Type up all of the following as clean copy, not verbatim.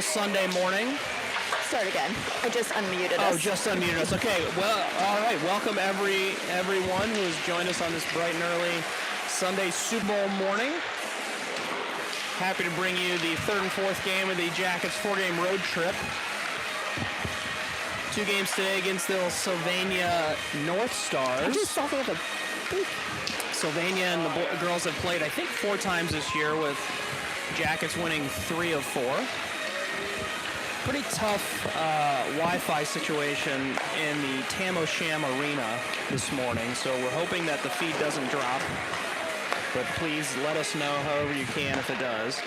Sunday morning. Start again. I just unmuted us. Oh, just unmuted us. Okay. Well, all right. Welcome everyone who has joined us on this bright and early Sunday Super Bowl morning. Happy to bring you the third and fourth game of the Jackets 4-game road trip. 2 games today against the Sylvania North Stars. I just saw they have a Sylvania and the girls have played, I think, 4 times this year, with Jackets winning 3 of 4. Pretty tough Wi-Fi situation in the Tam O'Sham Arena this morning, so we're hoping that the feed doesn't drop. But please let us know however you can if it does.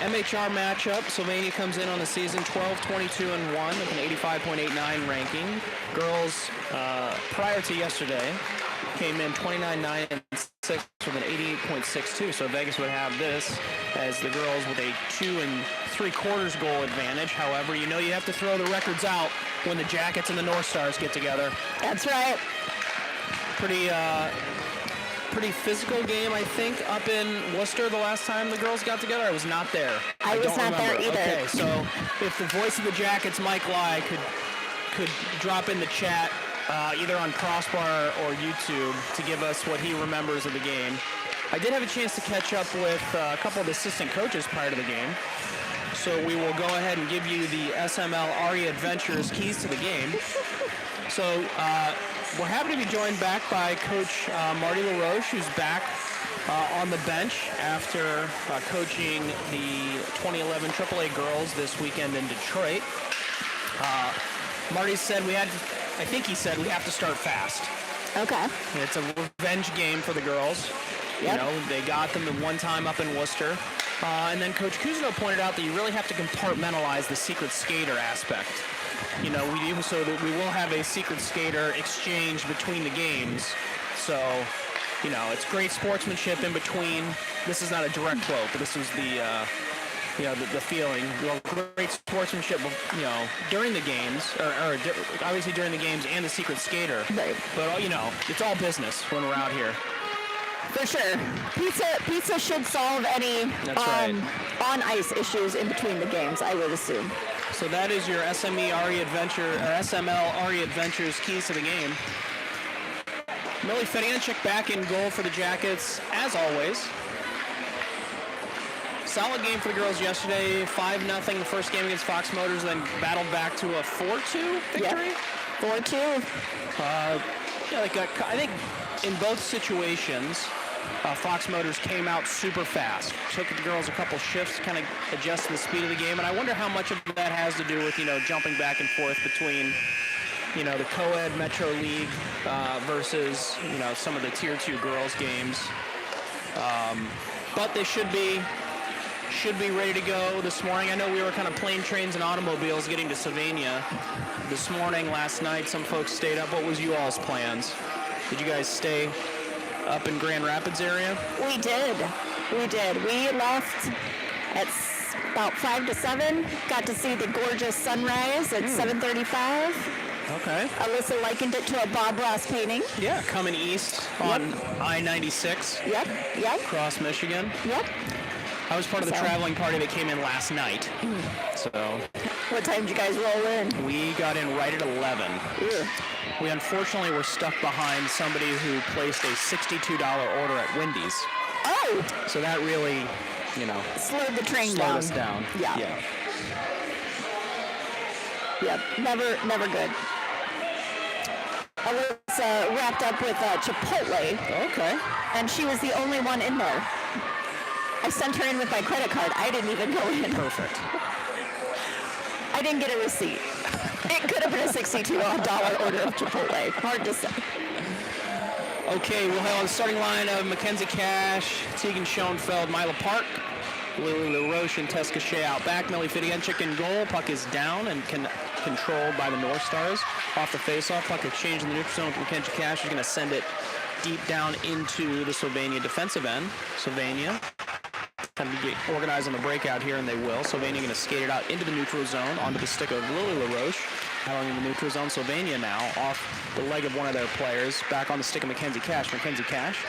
MHR matchup, Sylvania comes in on the season 12-22-1 with an 85.89 ranking. Girls, prior to yesterday, came in 29-9-6 with an 88.62, so Vegas would have this as the girls with a 2 3/4 goal advantage. However, you know you have to throw the records out when the Jackets and the North Stars get together. That's right. Pretty physical game, I think, up in Worcester the last time the girls got together. I was not there. I was not there either. Okay, so if the voice of the Jackets, Mike Lai, could drop in the chat either on Crossbar or YouTube to give us what he remembers of the game. I did have a chance to catch up with a couple of the assistant coaches prior to the game. So we will go ahead and give you the SML ARIA Adventures keys to the game. So we're happy to be joined back by Coach Marty LaRoche, who's back on the bench after coaching the 2011 AAA girls this weekend in Detroit. Marty said we have to start fast. Okay. It's a revenge game for the girls. Yep. You know, they got them in one time up in Worcester. And then Coach Cousineau pointed out that you really have to compartmentalize the secret skater aspect. You know, we do so that we will have a secret skater exchange between the games. So, you know, it's great sportsmanship in between. This is not a direct quote, but this was the feeling. Well, great sportsmanship, you know, during the games, or obviously during the games and the secret skater. Right. But, you know, it's all business when we're out here. For sure. Pizza should solve any on-ice issues in between the games, I would assume. So that is your SML ARIA Adventures keys to the game. Millie Fedianchik back in goal for the Jackets, as always. Solid game for the girls yesterday, 5-0 the first game against Fox Motors, then battled back to a 4-2 victory. Yep. 4-2. I think in both situations, Fox Motors came out super fast. Took the girls a couple shifts to kind of adjust to the speed of the game, and I wonder how much of that has to do with, you know, jumping back and forth between, you know, the co-ed Metro League versus, you know, some of the Tier 2 girls games. But they should be ready to go this morning. I know we were kind of plane, trains, and automobiles getting to Sylvania this morning. Last night, some folks stayed up. What was you all's plans? Did you guys stay up in Grand Rapids area? We did. We left at about 5 to 7. Got to see the gorgeous sunrise at 7:35. Okay. Alyssa likened it to a Bob Ross painting. Yeah, coming east on I-96. Yep. Across Michigan. Yep. I was part of the traveling party that came in last night. So. What time did you guys roll in? We got in right at 11. Ew. We unfortunately were stuck behind somebody who placed a $62 order at Wendy's. Oh! So that really, you know, slowed the train slowed us down. Yeah. Yep. Never good. Alyssa wrapped up with Chipotle. Okay. And she was the only one in there. I sent her in with my credit card. I didn't even go in. Perfect. I didn't get a receipt. It could have been a $62 order of Chipotle. Hard to say. Okay, we'll have the starting line of Mackenzie Cash, Tegan Schoenfeld, Mila Park, Lily LaRoche, and Tess Cachet out back. Millie Fedianchik in goal. Puck is down and controlled by the North Stars. Off the faceoff, puck exchange in the neutral zone with Mackenzie Cash. Is going to send it deep down into the Sylvania defensive end. Sylvania time to get organized on the breakout here, and they will. Sylvania going to skate it out into the neutral zone, onto the stick of Lily LaRoche. Out in the neutral zone, Sylvania now off the leg of one of their players, back on the stick of Mackenzie Cash. Mackenzie Cash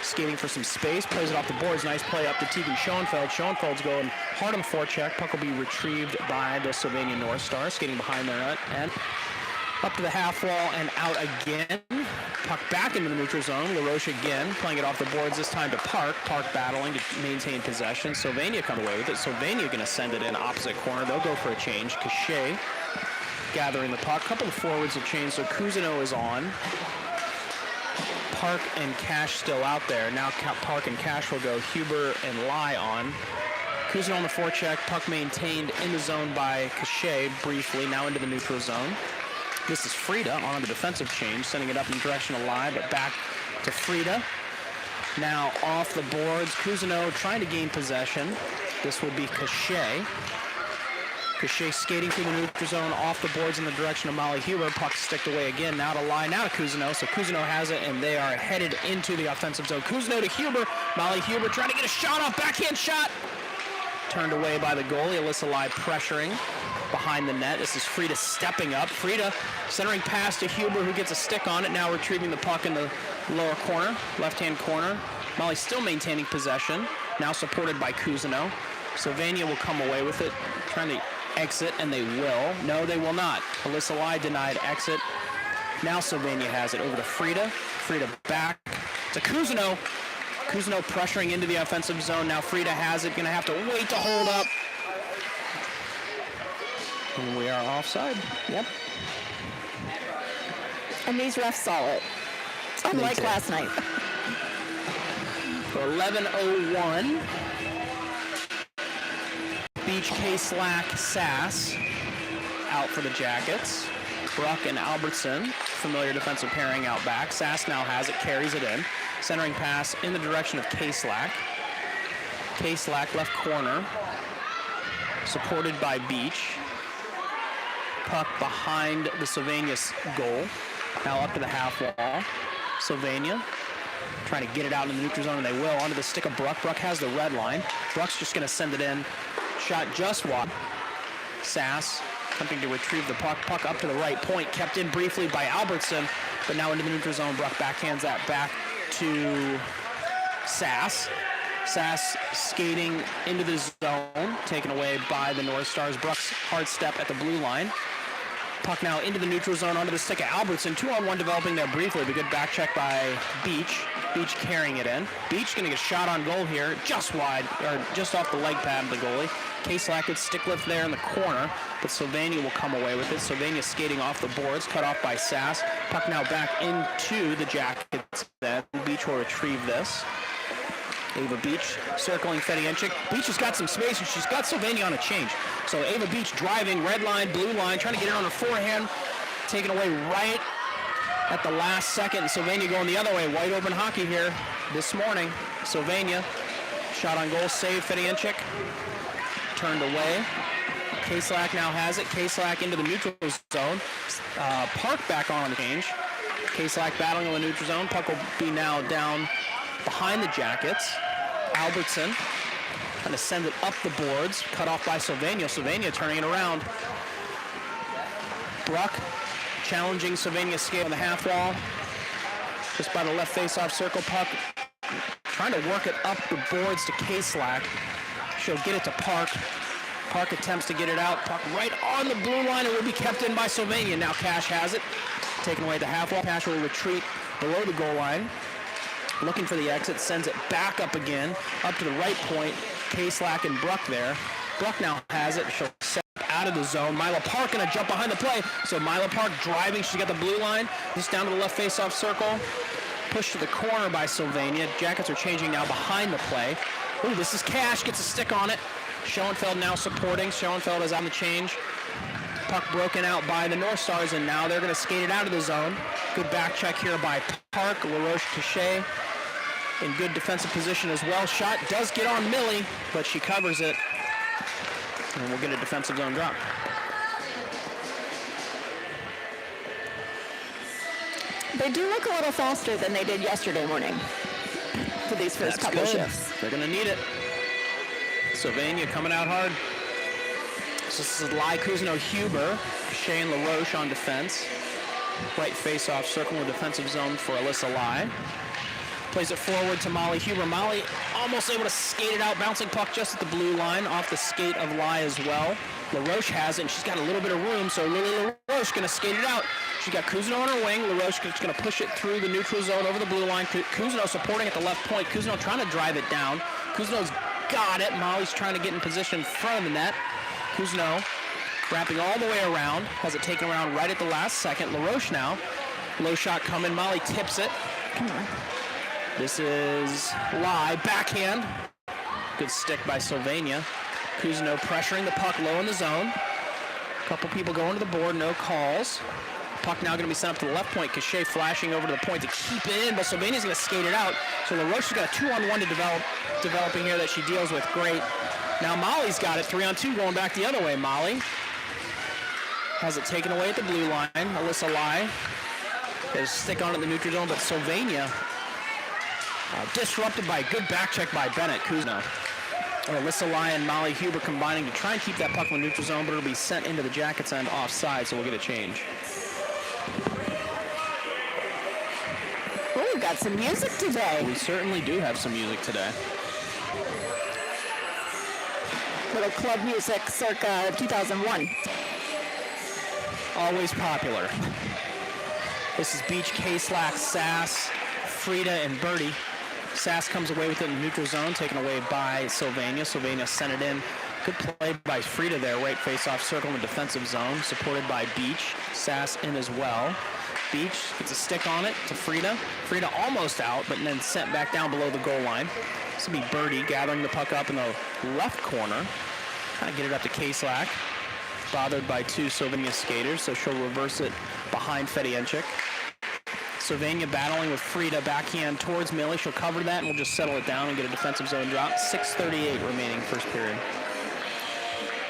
skating for some space, plays it off the boards. Nice play up to Tegan Schoenfeld. Schoenfeld's going hard on the forecheck. Puck will be retrieved by the Sylvania North Stars, skating behind their net and up to the half wall and out again. Puck back into the neutral zone. LaRoche again, playing it off the boards, this time to Park. Park battling to maintain possession. Sylvania come away with it. Sylvania going to send it in opposite corner. They'll go for a change. Cachet gathering the puck. Couple of forwards have changed, so Cousineau is on. Park and Cash still out there. Now Park and Cash will go Huber and Lai on. Cousineau on the forecheck. Puck maintained in the zone by Cachet briefly, now into the neutral zone. This is Frida on the defensive change, sending it up in the direction of Lai, but back to Frida. Now off the boards, Cousineau trying to gain possession. This will be Cachet. Cachet skating through the neutral zone, off the boards in the direction of Molly Huber. Puck sticked away again, now to Lai, now to Cousineau. So Cousineau has it, and they are headed into the offensive zone. Cousineau to Huber. Molly Huber trying to get a shot off, backhand shot. Turned away by the goalie, Alyssa Lai pressuring behind the net. This is Frida stepping up. Frida centering pass to Huber, who gets a stick on it, now retrieving the puck in the lower corner, left-hand corner. Molly still maintaining possession, now supported by Cousineau. Sylvania will come away with it, trying to exit, and they will. No, they will not. Alyssa Lai denied exit. Now Sylvania has it over to Frida. Frida back to Cousineau. Cousineau pressuring into the offensive zone. Now Frida has it, gonna have to wait to hold up. And we are offside. Yep. And these refs saw it. Unlike last night. For 11:01. Beach, K-Slack, Sass out for the Jackets. Bruck and Albertson, familiar defensive pairing out back. Sass now has it, carries it in. Centering pass in the direction of K-Slack. K-Slack left corner, supported by Beach. Puck behind the Sylvania goal. Now up to the half wall. Sylvania trying to get it out in the neutral zone, and they will. Onto the stick of Bruck. Bruck has the red line. Bruck's just going to send it in. Shot just wide. Sass attempting to retrieve the puck. Puck up to the right point, kept in briefly by Albertson, but now into the neutral zone. Bruck backhands that back to Sass. Sass skating into the zone, taken away by the North Stars. Bruck's hard step at the blue line. Puck now into the neutral zone, onto the stick of Albertson. 2-on-1 developing there briefly, but good back check by Beach. Beach carrying it in. Beach going to get shot on goal here, just wide, or just off the leg pad of the goalie. K-Slack with stick lift there in the corner, but Sylvania will come away with it. Sylvania skating off the boards, cut off by Sass. Puck now back into the Jackets. Beach will retrieve this. Ava Beach circling Fedienchik. Beach has got some space, and she's got Sylvania on a change. So Ava Beach driving, red line, blue line, trying to get it on her forehand, taken away right at the last second. Sylvania going the other way. Wide open hockey here this morning. Sylvania, shot on goal, save Fedienchik. Turned away. K-Slack now has it. K-Slack into the neutral zone. Park back on the change. K-Slack battling on the neutral zone. Puck will be now down behind the Jackets. Albertson trying to send it up the boards. Cut off by Sylvania. Sylvania turning it around. Bruck challenging Sylvania's skate on the half wall. Just by the left face-off circle. Puck trying to work it up the boards to K-Slack. She'll get it to Park. Park attempts to get it out. Puck right on the blue line. It will be kept in by Sylvania. Now Cash has it. Taken away at the half wall. Cash will retreat below the goal line. Looking for the exit, sends it back up again, up to the right point. K-Slack and Bruck there. Bruck now has it. She'll set out of the zone. Mila Park gonna jump behind the play. So Mila Park driving. She's got the blue line. Just down to the left face-off circle. Pushed to the corner by Sylvania. Jackets are changing now behind the play. Ooh, this is Cash. Gets a stick on it. Schoenfeld now supporting. Schoenfeld is on the change. Puck broken out by the North Stars, and now they're going to skate it out of the zone. Good back check here by Park. LaRoche Cachet in good defensive position as well. Shot does get on Millie, but she covers it. And we'll get a defensive zone drop. They do look a little faster than they did yesterday morning for these first couple shifts. They're going to need it. Sylvania coming out hard. So this is Lai, Cousineau, Huber, Cachet and LaRoche on defense. Right face-off circle with defensive zone for Alyssa Lai. Plays it forward to Molly Huber. Molly almost able to skate it out, bouncing puck just at the blue line, off the skate of Lai as well. LaRoche has it, and she's got a little bit of room, so Lily LaRoche going to skate it out. She's got Cousineau on her wing. LaRoche is going to push it through the neutral zone over the blue line. Cousineau supporting at the left point. Cousineau trying to drive it down. Cousineau's got it. Molly's trying to get in position in front of the net. Cousineau wrapping all the way around. Has it taken around right at the last second. LaRoche now. Low shot coming. Molly tips it. Come on. This is Lai. Backhand. Good stick by Sylvania. Cousineau pressuring the puck low in the zone. A couple people going to the board. No calls. Puck now going to be sent up to the left point. Cachet flashing over to the point to keep it in, but Sylvania's going to skate it out. So LaRoche has got a 2-on-1 to developing here that she deals with great. Now Molly's got it, 3-on-2 going back the other way. Molly has it taken away at the blue line. Alyssa Lai has a stick on it in the neutral zone, but Sylvania disrupted by a good back check by Bennett. Cousineau. Alyssa Lai and Molly Huber combining to try and keep that puck in the neutral zone, but it'll be sent into the Jackets' end offside, so we'll get a change. Oh, we've got some music today. We certainly do have some music today. Little club music circa 2001. Always popular. This is Beach, K-Slack, Sass, Frida, and Birdie. Sass comes away with it in the neutral zone, taken away by Sylvania. Sylvania sent it in. Good play by Frida there, right face-off circle in the defensive zone, supported by Beach. Sass in as well. Beach gets a stick on it to Frida. Frida almost out, but then sent back down below the goal line. This will be Birdie gathering the puck up in the left corner. Trying to get it up to K-Slack. Bothered by two Sylvania skaters, so she'll reverse it behind Fedienchik. Sylvania battling with Frida, backhand towards Millie. She'll cover that, and we'll just settle it down and get a defensive zone drop. 6:38 remaining first period.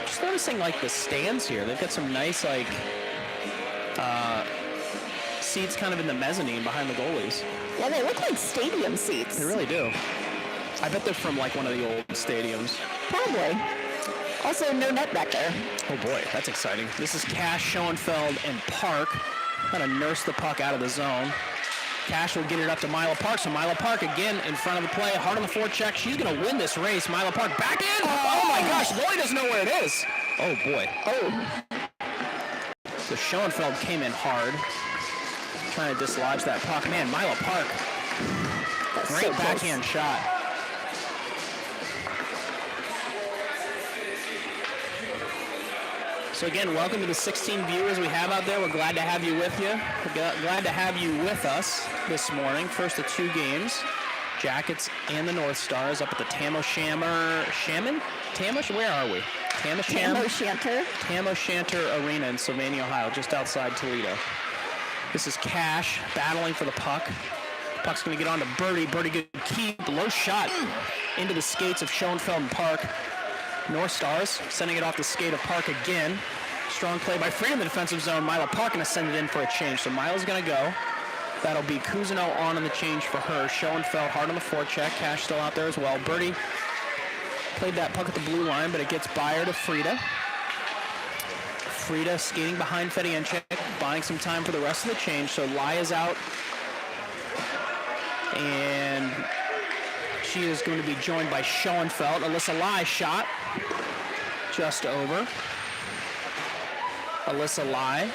Just noticing, like, the stands here. They've got some nice, like, seats kind of in the mezzanine behind the goalies. Yeah, they look like stadium seats. They really do. I bet they're from, like, one of the old stadiums. Probably. Also, no net back there. Oh, boy, that's exciting. This is Cash, Schoenfeld, and Park. Trying to nurse the puck out of the zone. Cash will get it up to Mila Park. So Mila Park again in front of the play. Hard on the forecheck. She's going to win this race. Mila Park back in. Oh my gosh. Boy doesn't know where it is. Oh boy. Oh. So Schoenfeld came in hard. Trying to dislodge that puck. Man, Mila Park. That's Great so backhand shot. So again, welcome to the 16 viewers we have out there. We're glad to have you with you. We're glad to have you with us this morning. First of two games, Jackets and the North Stars up at the Tam O'Shanter, where are we? Tam O'Shanter Arena in Sylvania, Ohio, just outside Toledo. This is Cash battling for the puck. Puck's going to get on to Birdie. Birdie good keep, low shot into the skates of Schoenfeld and Park. North Stars sending it off the skate of Park again. Strong play by Frida in the defensive zone. Mila Park going to send it in for a change. So Mila's going to go. That'll be Cousineau on the change for her. Schoenfeld hard on the forecheck. Cash still out there as well. Birdie played that puck at the blue line, but it gets by her to Frida. Frida skating behind Fedienchik, buying some time for the rest of the change. So Lai is out. And she is going to be joined by Schoenfeld. Alyssa Lai shot just over. Alyssa Lai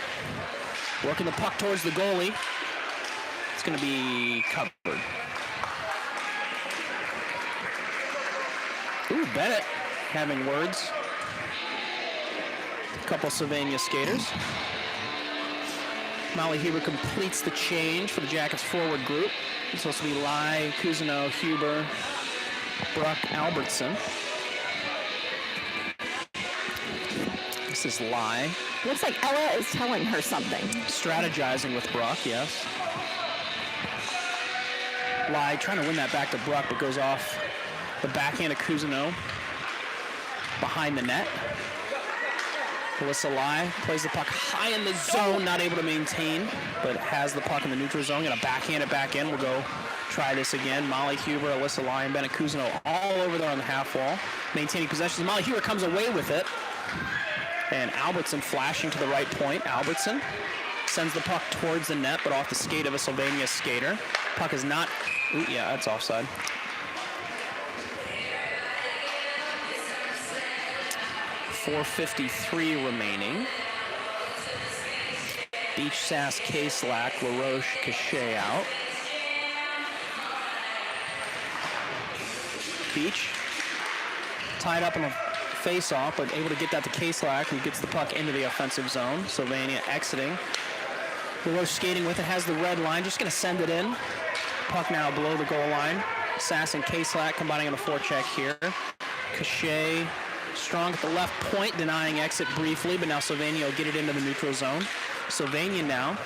working the puck towards the goalie. It's going to be covered. Ooh, Bennett having words. A couple Sylvania skaters. Molly Huber completes the change for the Jackets forward group. It's supposed to be Lai, Cousineau, Huber, Bruck, Albertson. This is Lai. Looks like Ella is telling her something. Strategizing with Bruck, yes. Lai trying to win that back to Bruck, but goes off the backhand of Cousineau behind the net. Alyssa Lai plays the puck high in the zone, not able to maintain, but has the puck in the neutral zone. Gonna backhand it back in. We'll go try this again. Molly Huber, Alyssa Lai, and Bennett Cousineau all over there on the half wall, maintaining possession. Molly Huber comes away with it, and Albertson flashing to the right point. Albertson sends the puck towards the net, but off the skate of a Sylvania skater. Puck is not, ooh, yeah, that's offside. .453 remaining. Beach, Sass, K-Slack, LaRoche, Cachet out. Beach tied up in a face-off, but able to get that to K-Slack, who gets the puck into the offensive zone. Sylvania exiting. LaRoche skating with it, has the red line, just going to send it in. Puck now below the goal line. Sass and K-Slack combining on the forecheck here. Cachet strong at the left point, denying exit briefly, but now Sylvania will get it into the neutral zone. Sylvania now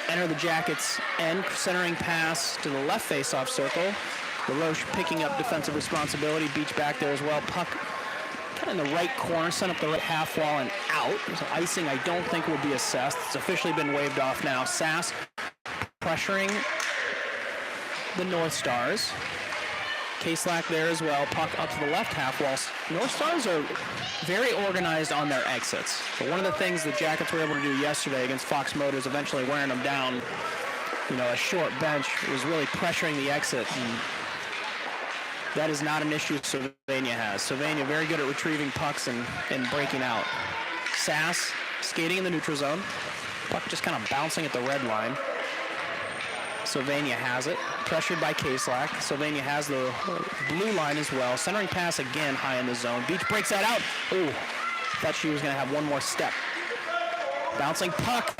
enter the Jackets end, centering pass to the left face-off circle. LaRoche picking up defensive responsibility. Beach back there as well. Puck kind of in the right corner, sent up the right half wall and out. So icing I don't think will be assessed. It's officially been waved off now. Sass pressuring the North Stars. K-Slack there as well. Puck up to the left half wall. North Stars are very organized on their exits. But one of the things the Jackets were able to do yesterday against Fox Motors, eventually wearing them down, you know, a short bench, was really pressuring the exit. And that is not an issue Sylvania has. Sylvania very good at retrieving pucks and breaking out. Sass skating in the neutral zone. Puck just kind of bouncing at the red line. Sylvania has it. Pressured by K-Slack. Sylvania has the blue line as well. Centering pass again high in the zone. Beach breaks that out. Ooh, thought she was going to have one more step. Bouncing puck.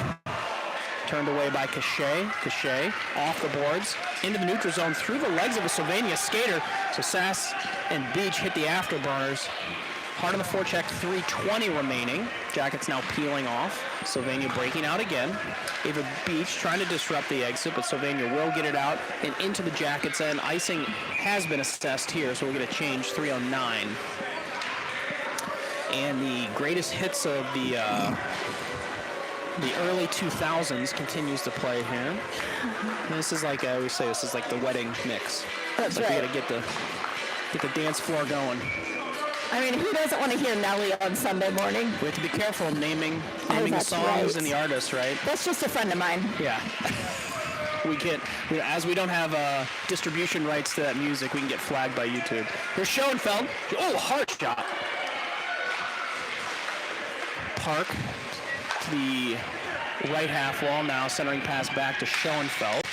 Turned away by Cachet. Cachet off the boards. Into the neutral zone through the legs of a Sylvania skater. So Sass and Beach hit the afterburners. Hard on the forecheck, 3:20 remaining. Jackets now peeling off. Sylvania breaking out again. Ava Beach trying to disrupt the exit, but Sylvania will get it out and into the Jackets end. Icing has been assessed here, so we'll get a change, 3:09. And the greatest hits of the early 2000s continues to play here. And this is like, I always say, this is like the wedding mix. That's like right. We gotta get the dance floor going. I mean, who doesn't want to hear Nelly on Sunday morning? We have to be careful naming the that's songs right. and the artists, right? That's just a friend of mine. Yeah. As we don't have distribution rights to that music, we can get flagged by YouTube. Here's Schoenfeld. Oh, hard shot. Park to the right half wall now, centering pass back to Schoenfeld.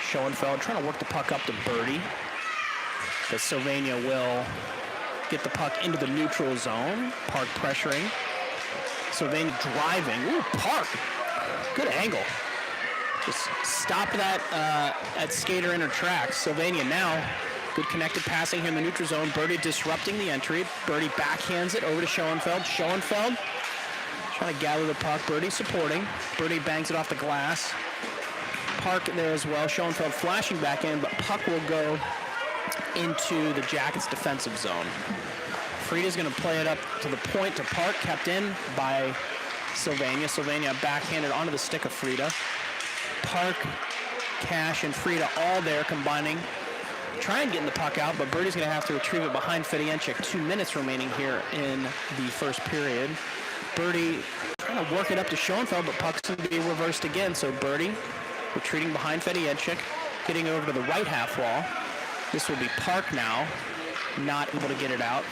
Schoenfeld trying to work the puck up to Birdie. But Sylvania will get the puck into the neutral zone. Park pressuring. Sylvania driving. Ooh, Park. Good angle. Just stop that at skater in her tracks. Sylvania now, good connected passing here in the neutral zone. Birdie disrupting the entry. Birdie backhands it over to Schoenfeld. Schoenfeld trying to gather the puck. Birdie supporting. Birdie bangs it off the glass. Park there as well. Schoenfeld flashing back in, but puck will go into the Jackets' defensive zone. Frida's going to play it up to the point to Park, kept in by Sylvania. Sylvania backhanded onto the stick of Frida. Park, Cash, and Frida all there combining. Trying to get the puck out, but Birdie's going to have to retrieve it behind Fidianchik. 2 minutes remaining here in the first period. Birdie trying to work it up to Schoenfeld, but puck's going to be reversed again. So Birdie retreating behind Fidianchik, getting over to the right half wall. This will be Park now, not able to get it out.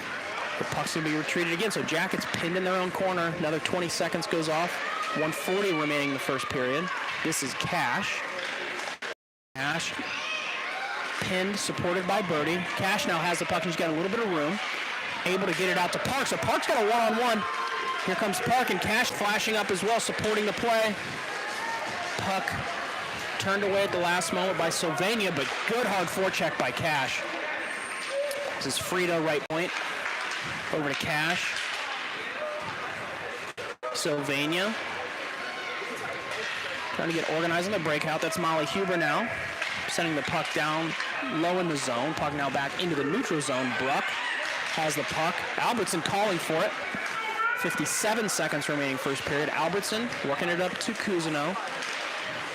The puck's going to be retreated again, so Jackets pinned in their own corner. Another 20 seconds goes off. 1:40 remaining in the first period. This is Cash. Cash pinned, supported by Birdie. Cash now has the puck, and he's got a little bit of room. Able to get it out to Park, so Park's got a one-on-one. Here comes Park, and Cash flashing up as well, supporting the play. Puck turned away at the last moment by Sylvania, but good hard forecheck by Cash. This is Frida, right point. Over to Cash. Sylvania. Trying to get organized in the breakout. That's Molly Huber now. Sending the puck down low in the zone. Puck now back into the neutral zone. Bruck has the puck. Albertson calling for it. 57 seconds remaining first period. Albertson working it up to Cousineau.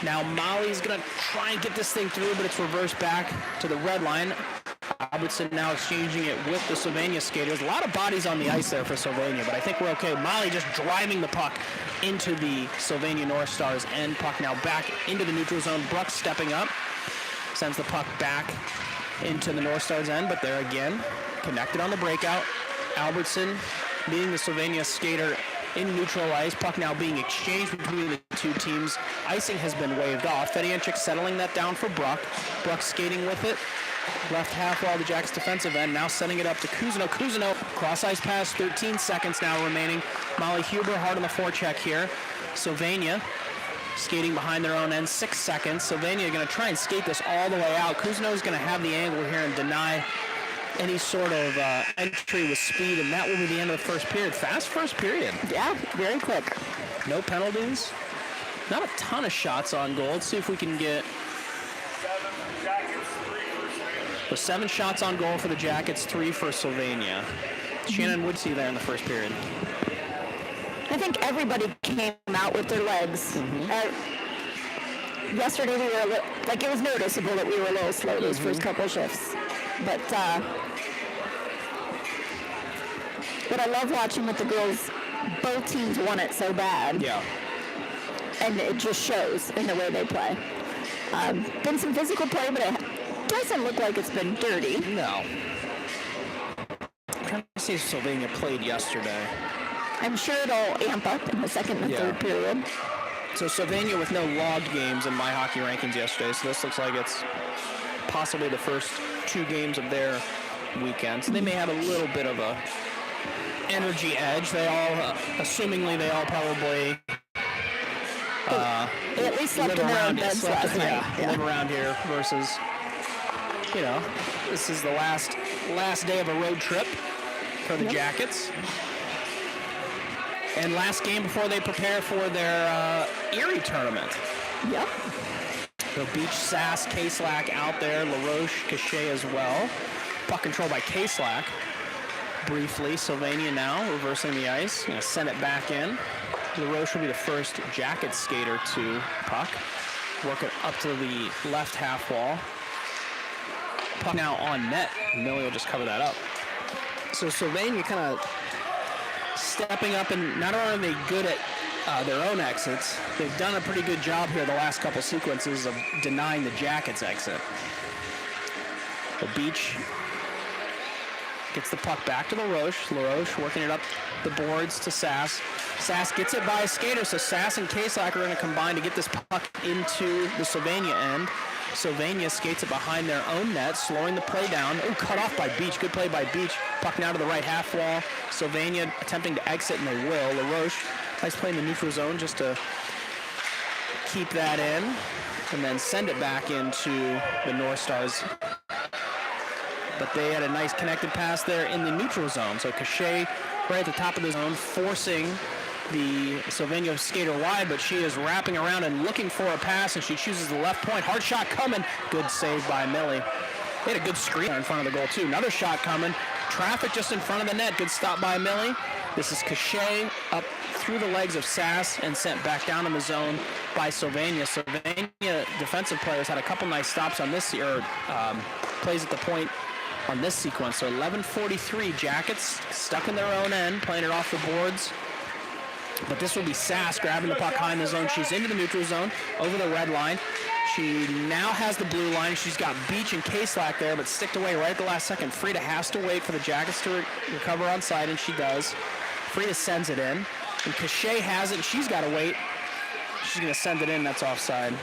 Now Molly's going to try and get this thing through, but it's reversed back to the red line. Albertson now exchanging it with the Sylvania skaters. A lot of bodies on the ice there for Sylvania, but I think we're okay. Molly just driving the puck into the Sylvania North Stars end. Puck now back into the neutral zone. Bruck stepping up, sends the puck back into the North Stars end, but there again, connected on the breakout. Albertson being the Sylvania skater in neutral ice. Puck now being exchanged between the two teams. Icing has been waved off. Fedianchik settling that down for Bruck. Bruck skating with it. Left half wall, the Jackets defensive end, now sending it up to Cousineau. Cousineau, cross-ice pass, 13 seconds now remaining. Molly Huber hard on the forecheck here. Sylvania skating behind their own end, 6 seconds. Sylvania going to try and skate this all the way out. Cousineau is going to have the angle here and deny any sort of entry with speed, and that will be the end of the first period. Fast first period. Yeah, very quick. No penalties. Not a ton of shots on goal. Let's see if we can get... 7 shots on goal for the Jackets, 3 for Sylvania. Shannon, what did you see there in the first period? I think everybody came out with their legs. Yesterday we were it was noticeable that we were a little slow those first couple shifts. But what I love watching with the girls, both teams want it so bad. Yeah. And it just shows in the way they play. Been some physical play, but it doesn't look like it's been dirty. No. I'm trying to see if Sylvania played yesterday. I'm sure it'll amp up in the second and third period. So Sylvania with no logged games in my hockey rankings yesterday, so this looks like it's possibly the first 2 games of their weekend. So they may have a little bit of a energy edge. They all, assumingly, they all probably They at least slept in their own beds last night. Live around here versus, this is the last day of a road trip for the Jackets. And last game before they prepare for their Erie tournament. Yep. So Beach, Sass, K-Slack out there. LaRoche, Cachet as well. Puck control by K-Slack. Briefly, Sylvania now reversing the ice. Going to send it back in. LaRoche will be the first Jackets skater to puck. Work it up to the left half wall. Puck now on net. Millie will just cover that up. So Sylvania kind of stepping up, and not only are they good at their own exits, they've done a pretty good job here the last couple sequences of denying the Jackets' exit. The Beach gets the puck back to LaRoche. LaRoche working it up the boards to Sass. Sass gets it by a skater, so Sass and K-Slack are going to combine to get this puck into the Sylvania end. Sylvania skates it behind their own net, slowing the play down. Oh, cut off by Beach. Good play by Beach. Puck now to the right half wall. Sylvania attempting to exit, and they will. LaRoche, nice play in the neutral zone just to keep that in, and then send it back into the North Stars. But they had a nice connected pass there in the neutral zone. So Cachet right at the top of the zone, forcing the Sylvania skater wide, but she is wrapping around and looking for a pass, and she chooses the left point. Hard shot coming. Good save by Millie. They had a good screen in front of the goal, too. Another shot coming. Traffic just in front of the net. Good stop by Millie. This is Cachet up through the legs of Sass and sent back down in the zone by Sylvania. Sylvania defensive players had a couple nice stops on this, plays at the point on this sequence. So 11:43, Jackets stuck in their own end, playing it off the boards. But this will be Sass grabbing the puck high in the zone. She's into the neutral zone, over the red line. She now has the blue line. She's got Beach and K-Slack there, but sticked away right at the last second. Frida has to wait for the Jackets to recover on side, and she does. Frida sends it in, and Cachet has it. She's got to wait. She's going to send it in. That's offside.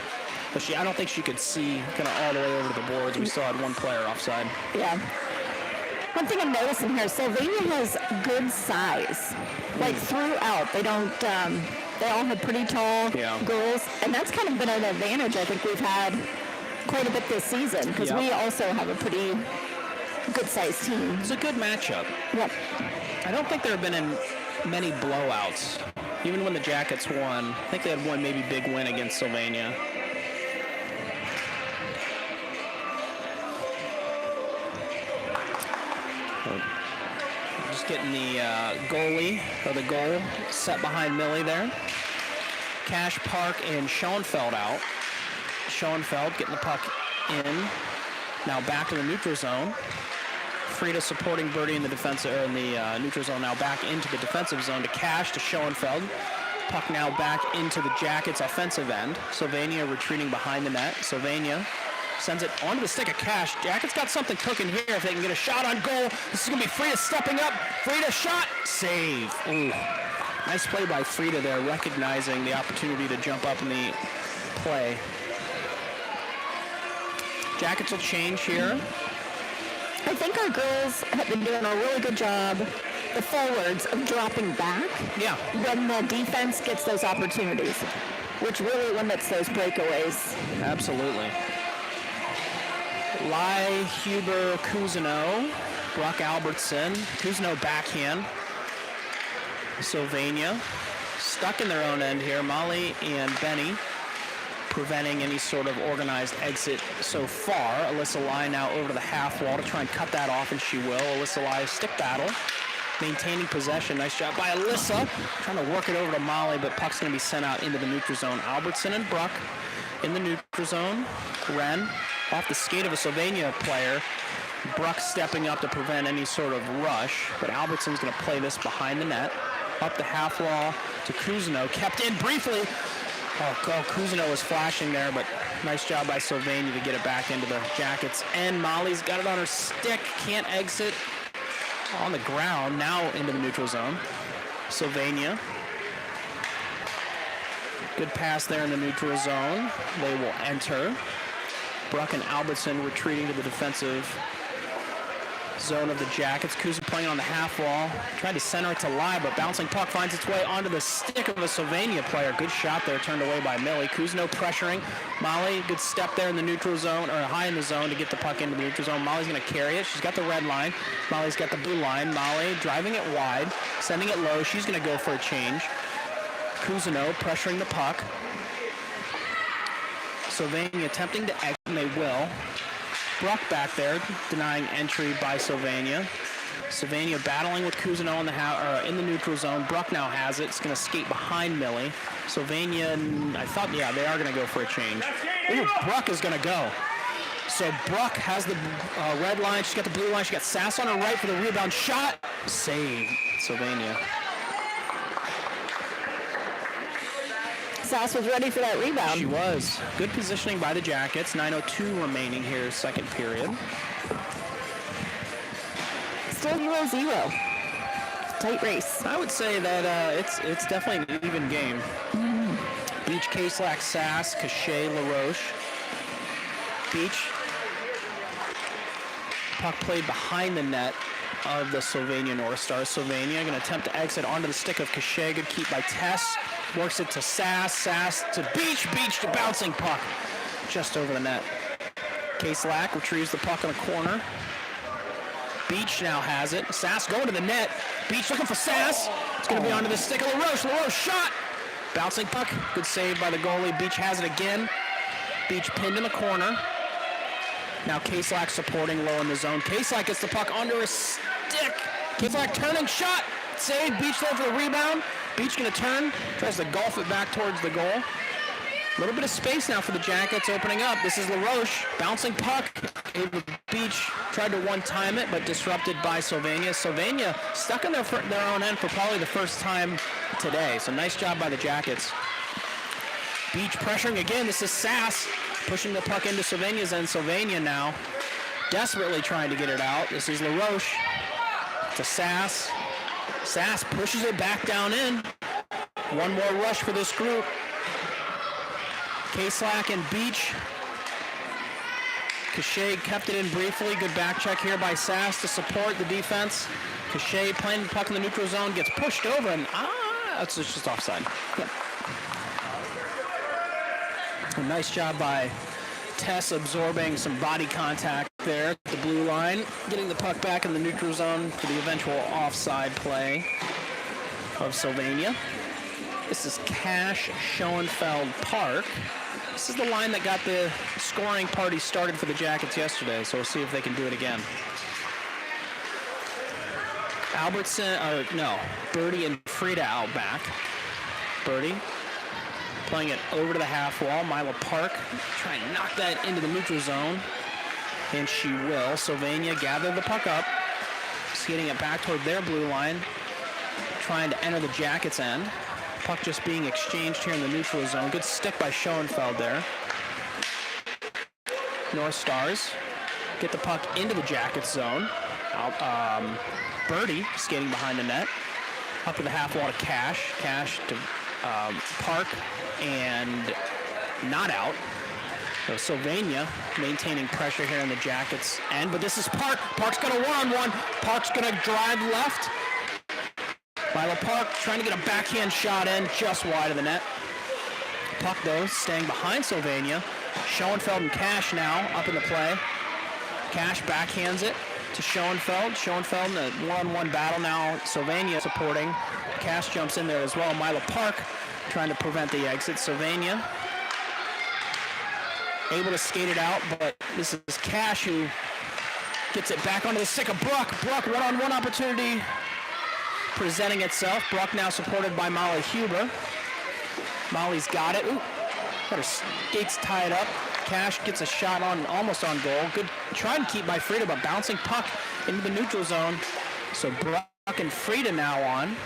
But I don't think she could see kind of all the way over to the boards. We still had one player offside. Yeah. One thing I'm noticing here, Sylvania has good size. Like throughout, they don't. They all have pretty tall goals, and that's kind of been an advantage I think we've had quite a bit this season because we also have a pretty good-sized team. It's a good matchup. Yep. I don't think there have been many blowouts. Even when the Jackets won, I think they had one maybe big win against Sylvania. Just getting the goalie, or the goal, set behind Millie there. Cash, Park, and Schoenfeld out. Schoenfeld getting the puck in. Now back to the neutral zone. Frida supporting Birdie in the defensive, or in the neutral zone. Now back into the defensive zone to Cash to Schoenfeld. Puck now back into the Jackets' offensive end. Sylvania retreating behind the net. Sylvania sends it onto the stick of Cash. Jackets got something cooking here if they can get a shot on goal. This is going to be Frida stepping up. Frida shot. Save. Ooh. Nice play by Frida there, recognizing the opportunity to jump up in the play. Jackets will change here. I think our girls have been doing a really good job, the forwards, of dropping back when the defense gets those opportunities, which really limits those breakaways. Absolutely. Lai, Huber, Cousineau, Brock Albertson, Cousineau backhand. Sylvania stuck in their own end here. Molly and Benny preventing any sort of organized exit so far. Alyssa Lai now over to the half wall to try and cut that off, and she will. Alyssa Lai stick battle, maintaining possession. Nice job by Alyssa, trying to work it over to Molly, but puck's going to be sent out into the neutral zone. Albertson and Bruck in the neutral zone. Wren off the skate of a Sylvania player. Bruck stepping up to prevent any sort of rush, but Albertson's going to play this behind the net. Up the half wall to Cousineau, kept in briefly. Cousineau was flashing there, but nice job by Sylvania to get it back into the Jackets. And Molly's got it on her stick, can't exit. On the ground, now into the neutral zone. Sylvania. Good pass there in the neutral zone. They will enter. Bruck and Albertson retreating to the defensive zone of the Jackets. Cousineau playing on the half wall. Tried to center it to Lai, but bouncing puck finds its way onto the stick of a Sylvania player. Good shot there, turned away by Millie. Cousineau pressuring. Molly, good step there in the neutral zone, or high in the zone to get the puck into the neutral zone. Molly's going to carry it. She's got the red line. Molly's got the blue line. Molly driving it wide, sending it low. She's going to go for a change. Cousineau pressuring the puck. Sylvania attempting to exit, and they will. Bruck back there, denying entry by Sylvania. Sylvania battling with Cousineau in the neutral zone. Bruck now has it. It's going to skate behind Millie. Sylvania, they are going to go for a change. Ooh, Bruck is going to go. So Bruck has the red line. She's got the blue line. She's got Sass on her right for the rebound. Shot. Save. Sylvania. Sass was ready for that rebound. She was. Good positioning by the Jackets. 9:02 remaining here, second period. Still 0-0. Tight race. I would say that it's definitely an even game. Beach, Caslack, Sass, Cachet, LaRoche. Beach. Puck played behind the net of the Sylvania North Stars. Sylvania going to attempt to exit onto the stick of Cachet. Good keep by Tess. Works it to Sass. Sass to Beach. Beach to bouncing puck. Just over the net. Caslack retrieves the puck in the corner. Beach now has it. Sass going to the net. Beach looking for Sass. It's going to be onto the stick of LaRoche. LaRoche shot. Bouncing puck. Good save by the goalie. Beach has it again. Beach pinned in the corner. Now Caslack supporting low in the zone. Caslack gets the puck under his stick. Caslack turning shot. Save. Beach there for the rebound. Beach going to turn. Tries to golf it back towards the goal. A little bit of space now for the Jackets opening up. This is LaRoche. Bouncing puck. Beach tried to one-time it, but disrupted by Sylvania. Sylvania stuck in their own end for probably the first time today. So nice job by the Jackets. Beach pressuring again. This is Sass pushing the puck into Sylvania's end. Sylvania now desperately trying to get it out. This is LaRoche to Sass. Sass pushes it back down in. One more rush for this group. Caslack and Beach. Cachet kept it in briefly. Good back check here by Sass to support the defense. Cachet playing the puck in the neutral zone, gets pushed over, and that's just offside. Yep. A nice job by Tess absorbing some body contact there at the blue line, getting the puck back in the neutral zone for the eventual offside play of Sylvania. This is Cash Schoenfeld Park. This is the line that got the scoring party started for the Jackets yesterday, so we'll see if they can do it again. Birdie and Frida out back. Birdie playing it over to the half wall. Mila Park trying to knock that into the neutral zone, and she will. Sylvania gathered the puck up. skating it back toward their blue line, trying to enter the Jackets' end. Puck just being exchanged here in the neutral zone. Good stick by Schoenfeld there. North Stars get the puck into the Jackets' zone. Birdie skating behind the net. Up to the half wall to Cash. Cash to Park and not out. So Sylvania maintaining pressure here in the Jackets' end, but this is Park. Park's got a one-on-one. Park's going to drive left. Milo Park trying to get a backhand shot in just wide of the net. Puck, though, staying behind Sylvania. Schoenfeld and Cash now up in the play. Cash backhands it to Schoenfeld. Schoenfeld in a one-on-one battle now. Sylvania supporting. Cash jumps in there as well. Milo Park trying to prevent the exit. Sylvania able to skate it out, but this is Cash who gets it back onto the stick of Bruck. Bruck, one-on-one opportunity presenting itself. Bruck now supported by Molly Huber. Molly's got it. Ooh, got her skates tied up. Cash gets a shot on, almost on goal. Good try to keep by Frida, but bouncing puck into the neutral zone. So Bruck and Frida now on.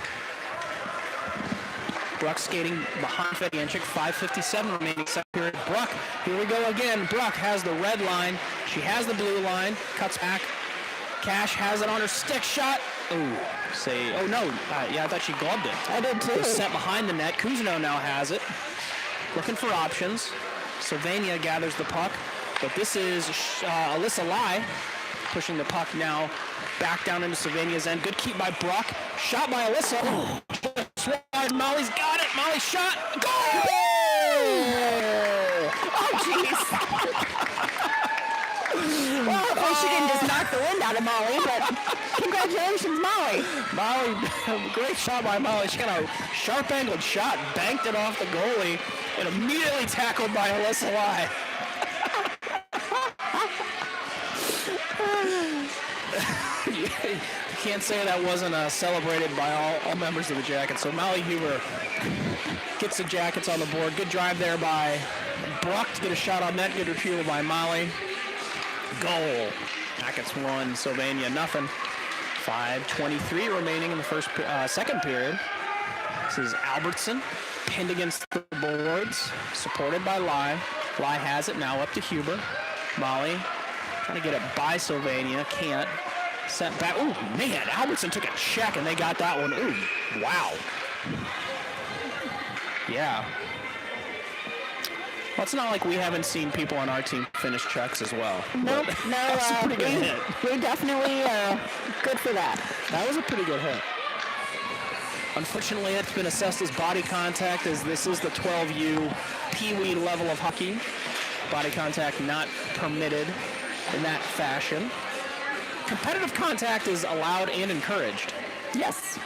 Bruck skating behind Fedianchik, 5:57 remaining second period. Bruck, here we go again. Bruck has the red line. She has the blue line, cuts back. Cash has it on her stick shot. Oh no. Yeah, I thought she gloved it. I did too. It was set behind the net. Kuzno now has it. Looking for options. Sylvania gathers the puck, but this is Alyssa Lai pushing the puck now back down into Sylvania's end. Good keep by Bruck. Shot by Alyssa. Oh, Molly's got it. Molly shot. Goal! Oh, jeez. Well, hopefully she didn't just knock the wind out of Molly, but congratulations, Molly. Molly, great shot by Molly. She got a sharp angled shot, banked it off the goalie, and immediately tackled by Alyssa Lai. You can't say that wasn't celebrated by all members of the Jackets. So Molly Huber gets the Jackets on the board. Good drive there by Bruck to get a shot on net. Good retrieval by Molly. Goal. Jackets 1, Sylvania nothing. 5:23 remaining in the second period. This is Albertson pinned against the boards, supported by Lai. Lai has it now up to Huber. Molly trying to get it by Sylvania, can't. Sent back. Oh man, Albertson took a check and they got that one. Ooh, wow. Yeah. Well, it's not like we haven't seen people on our team finish checks as well. Nope, that's a pretty good hit. We're definitely good for that. That was a pretty good hit. Unfortunately, it's been assessed as body contact, as this is the 12U Pee-wee level of hockey. Body contact not permitted in that fashion. Competitive contact is allowed and encouraged. Yes.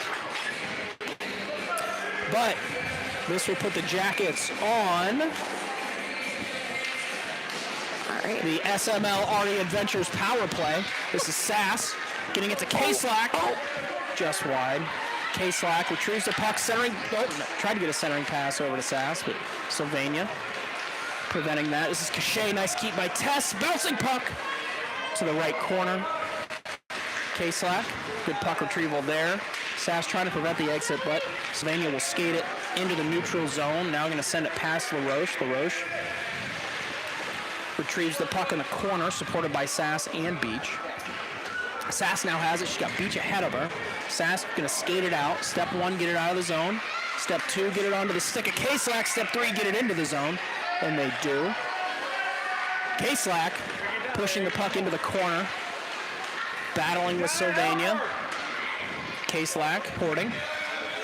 But this will put the Jackets on the SML Arty Adventures power play. This is Sass getting it to K-Slack. Oh, just wide. K-Slack retrieves the puck, centering. Oh, tried to get a centering pass over to Sass, but Sylvania preventing that. This is Cachet. Nice keep by Tess. Bouncing puck to the right corner. K-Slack, good puck retrieval there. Sass trying to prevent the exit, but Sylvania will skate it into the neutral zone. Now going to send it past LaRoche. LaRoche retrieves the puck in the corner, supported by Sass and Beach. Sass now has it. She's got Beach ahead of her. Sass going to skate it out. Step 1, get it out of the zone. Step 2, get it onto the stick of K-Slack. Step 3, get it into the zone. And they do. K-Slack pushing the puck into the corner. Battling with Sylvania. K-Slack hoarding.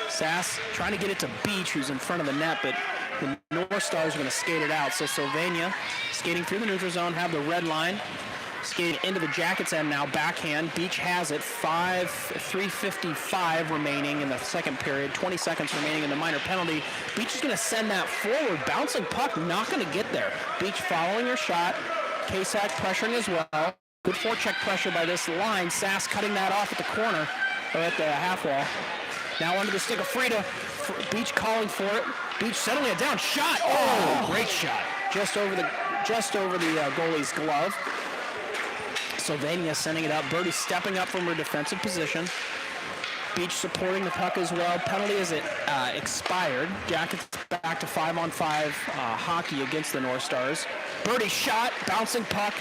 Sass trying to get it to Beach, who's in front of the net, but the North Stars are going to skate it out. So Sylvania skating through the neutral zone, have the red line. Skating into the Jackets' end now, backhand. Beach has it. 3:55 remaining in the second period. 20 seconds remaining in the minor penalty. Beach is going to send that forward. Bouncing puck, not going to get there. Beach following her shot. K-Slack pressuring as well. Good forecheck pressure by this line. Sass cutting that off at the corner, or at the half wall. Now under the stick of Frida. Beach calling for it. Beach settling it down. Shot. Oh, great shot. Just over the goalie's glove. Sylvania sending it up. Birdie stepping up from her defensive position. Beach supporting the puck as well. Penalty as it expired. Jackets back to 5-on-5 hockey against the North Stars. Birdie shot, bouncing puck.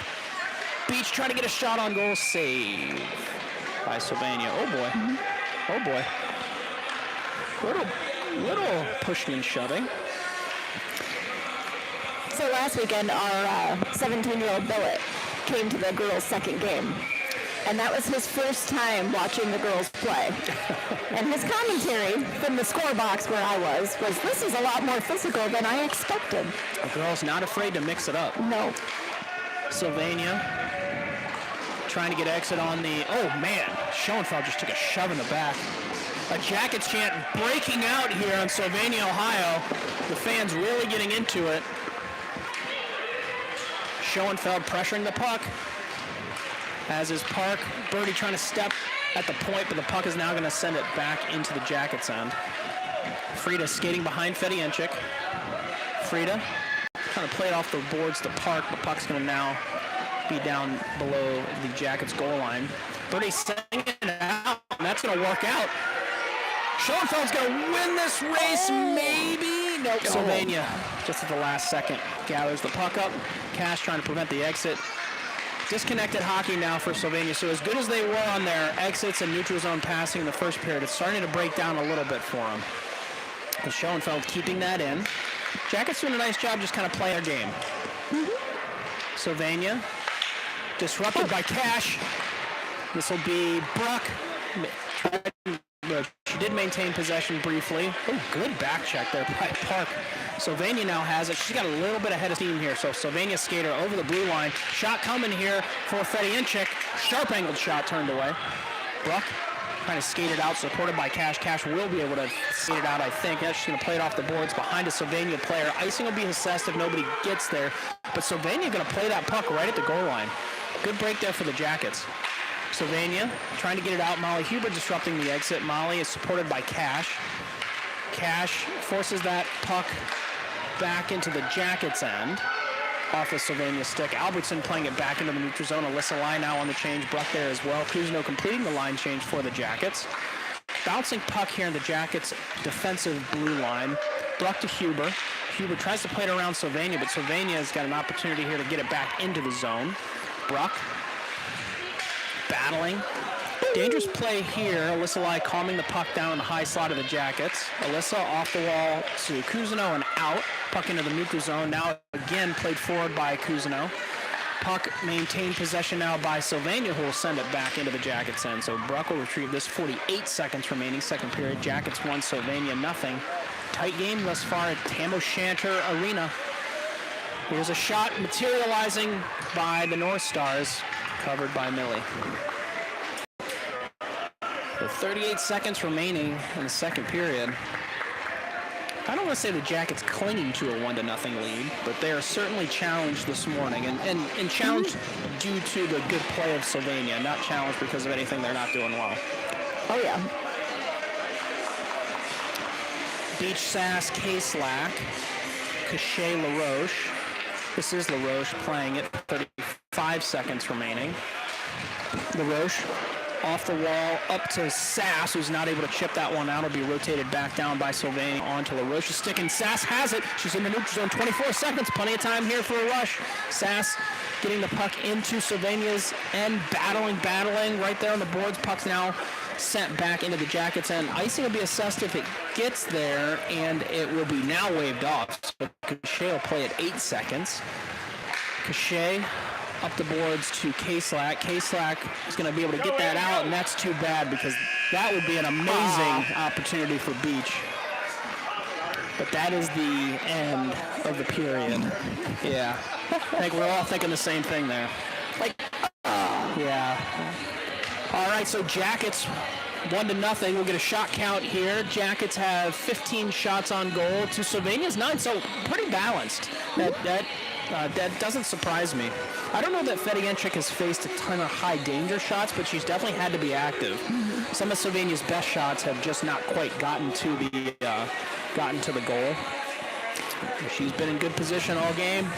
Beach trying to get a shot on goal. Save by Sylvania. Oh boy. Oh boy. Little pushing and shoving. So last weekend, our 17-year-old Billet came to the girls' second game. And that was his first time watching the girls play. And his commentary from the score box where I was, this is a lot more physical than I expected. The girls not afraid to mix it up. No. Sylvania trying to get exit on the, oh man, Schoenfeld just took a shove in the back. A Jackets chant breaking out here on Sylvania, Ohio. The fans really getting into it. Schoenfeld pressuring the puck. As is Park. Birdie trying to step at the point, but the puck is now going to send it back into the Jackets' end. Frida skating behind Fedienchik. Frida trying to play it off the boards to Park. The puck's going to now be down below the Jackets' goal line. Birdie sending it out, and that's going to work out. Schoenfeld's going to win this race, maybe. Nope. Sylvania, just at the last second, gathers the puck up. Cash trying to prevent the exit. Disconnected hockey now for Sylvania. So as good as they were on their exits and neutral zone passing in the first period, it's starting to break down a little bit for them. And Schoenfeld keeping that in. Jackets doing a nice job just kind of playing their game. Sylvania disrupted by Cash. This will be Bruck. She did maintain possession briefly. Oh, good back check there by Park. Sylvania now has it. She's got a little bit ahead of steam here. So Sylvania skater over the blue line. Shot coming here for Fedienchik. Sharp angled shot turned away. Bruck trying to skate it out, supported by Cash. Cash will be able to skate it out, I think. She's going to play it off the boards behind a Sylvania player. Icing will be assessed if nobody gets there. But Sylvania going to play that puck right at the goal line. Good break there for the Jackets. Sylvania trying to get it out. Molly Huber disrupting the exit. Molly is supported by Cash. Cash forces that puck back into the Jackets' end. Off the Sylvania stick. Albertson playing it back into the neutral zone. Alyssa Lai now on the change. Bruck there as well. Kuzno completing the line change for the Jackets. Bouncing puck here in the Jackets' defensive blue line. Bruck to Huber. Huber tries to play it around Sylvania, but Sylvania has got an opportunity here to get it back into the zone. Bruck battling. Dangerous play here. Alyssa Lai calming the puck down in the high slot of the Jackets. Alyssa off the wall to Kuzno and out. Puck into the neutral zone. Now again played forward by Kuzno. Puck maintained possession now by Sylvania, who will send it back into the Jackets' end. So Bruck will retrieve this. 48 seconds remaining, second period. Jackets 1, Sylvania nothing. Tight game thus far at Tam O'Shanter Arena. Here's a shot materializing by the North Stars, covered by Millie. With 38 seconds remaining in the second period. I don't want to say the Jackets clinging to a 1-0 lead, but they are certainly challenged this morning, and challenged due to the good play of Sylvania, not challenged because of anything they're not doing well. Oh, yeah. Beach, Sass, K-Slack, Cachet, LaRoche. This is LaRoche playing it, 35 seconds remaining. LaRoche off the wall, up to Sass, who's not able to chip that one out. It'll be rotated back down by Sylvania onto LaRoche's stick, and Sass has it. She's in the neutral zone, 24 seconds, plenty of time here for a rush. Sass getting the puck into Sylvania's end, battling right there on the boards. Puck's now sent back into the Jackets' end. Icing will be assessed if it gets there, and it will be now waved off. So Cachet will play at 8 seconds. Cachet up the boards to K-Slack. K-Slack is going to be able to get that out, and that's too bad because that would be an amazing opportunity for Beach. But that is the end of the period. Yeah. I think we're all thinking the same thing there. Yeah. All right, so Jackets 1-0. We'll get a shot count here. Jackets have 15 shots on goal to Sylvania's 9, so pretty balanced. That doesn't surprise me. I don't know that Fedienchik has faced a ton of high danger shots, but she's definitely had to be active. Some of Sylvania's best shots have just not quite gotten to the goal. She's been in good position all game.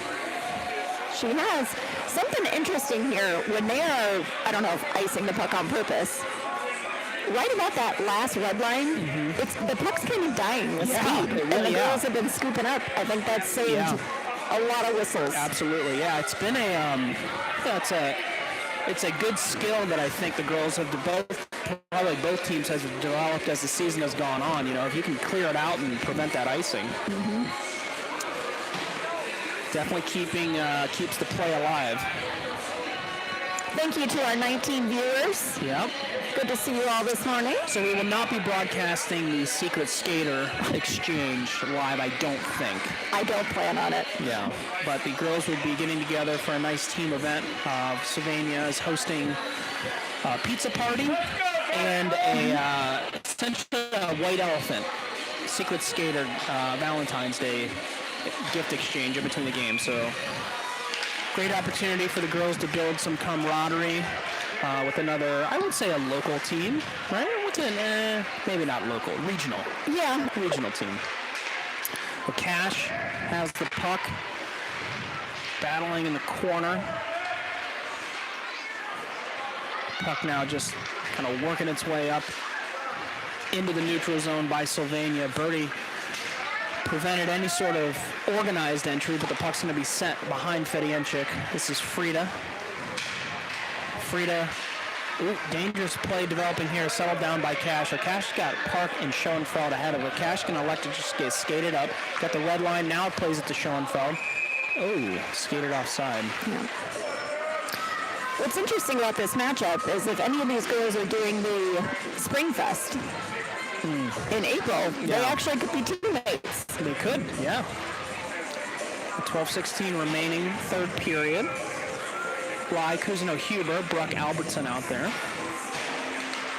She has. Something interesting here, when they are, I don't know if icing the puck on purpose, right about that last red line, the puck's kind of dying with speed. Really, and the girls have been scooping up. I think that's saved a lot of whistles. Absolutely, yeah. It's been it's a good skill that I think the girls have probably both teams has developed as the season has gone on. You know, if you can clear it out and prevent that icing. Definitely keeps the play alive. Thank you to our 19 viewers. Yep. Good to see you all this morning. So we will not be broadcasting the Secret Skater Exchange live, I don't think. I don't plan on it. Yeah, but the girls will be getting together for a nice team event. Sylvania is hosting a pizza party and essentially a white elephant Secret Skater Valentine's Day gift exchange in between the games. So great opportunity for the girls to build some camaraderie with another, I would say, a local team, right? Maybe not local, regional. Yeah. Regional team. Well, Cash has the puck, battling in the corner. Puck now just kind of working its way up into the neutral zone by Sylvania. Birdie prevented any sort of organized entry, but the puck's going to be sent behind Fedienchik. This is Frida. Dangerous play developing here, settled down by Cash. Cash got Park and Schoenfeld ahead of her. Cash can elect to just get skated up. Got the red line, now it plays it to Schoenfeld. Oh, skated offside. Yeah. What's interesting about this matchup is if any of these girls are doing the Spring Fest in April, they actually could be teammates. They could, yeah. 12:16 remaining, third period. Lai, Cousineau, Huber, Bruck, Albertson out there.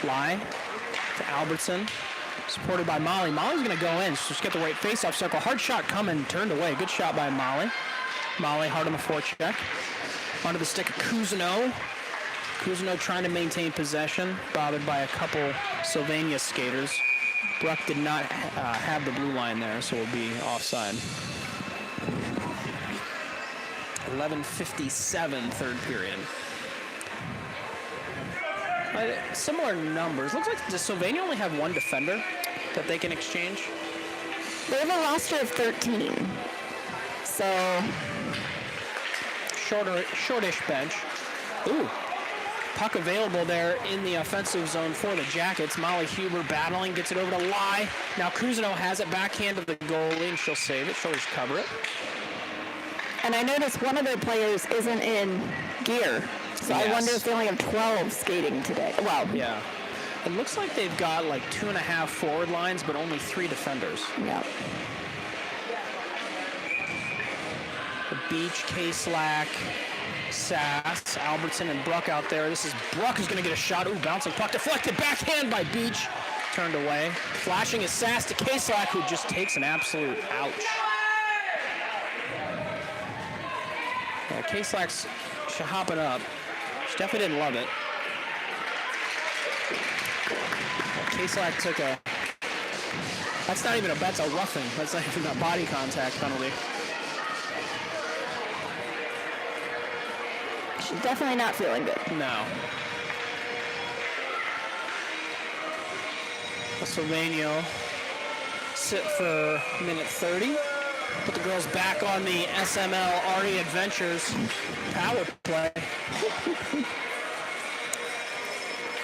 Lai to Albertson, supported by Molly. Molly's going to go in. She's got the right face-off circle. Hard shot coming, turned away. Good shot by Molly. Molly hard on the forecheck. Onto the stick of Cousineau. Cousineau trying to maintain possession, bothered by a couple Sylvania skaters. Bruck did not have the blue line there, so will be offside. 11:57, third period. Similar numbers. Looks like, does Sylvania only have one defender that they can exchange? They have a roster of 13. So shortish bench. Ooh. Puck available there in the offensive zone for the Jackets. Molly Huber battling, gets it over to Lai. Now Cousineau has it backhand to the goalie, and she'll save it. She'll just cover it. And I noticed one of their players isn't in gear. So I wonder if they only have 12 skating today. Wow. Yeah. It looks like they've got like 2.5 forward lines, but only 3 defenders. Yeah. The Beach, K-Slack, Sass, Albertson, and Bruck out there. This is Bruck who's going to get a shot. Ooh, bouncing puck deflected. Backhand by Beach. Turned away. Flashing is Sass to K-Slack, who just takes an absolute ouch. Yeah, K-Slack's hopping up. She definitely didn't love it. K-Slack took that's not even that's a roughing. That's not even a body contact penalty. She's definitely not feeling good. No. Sylvania sit for minute 30. Put the girls back on the SML RE Adventures power play.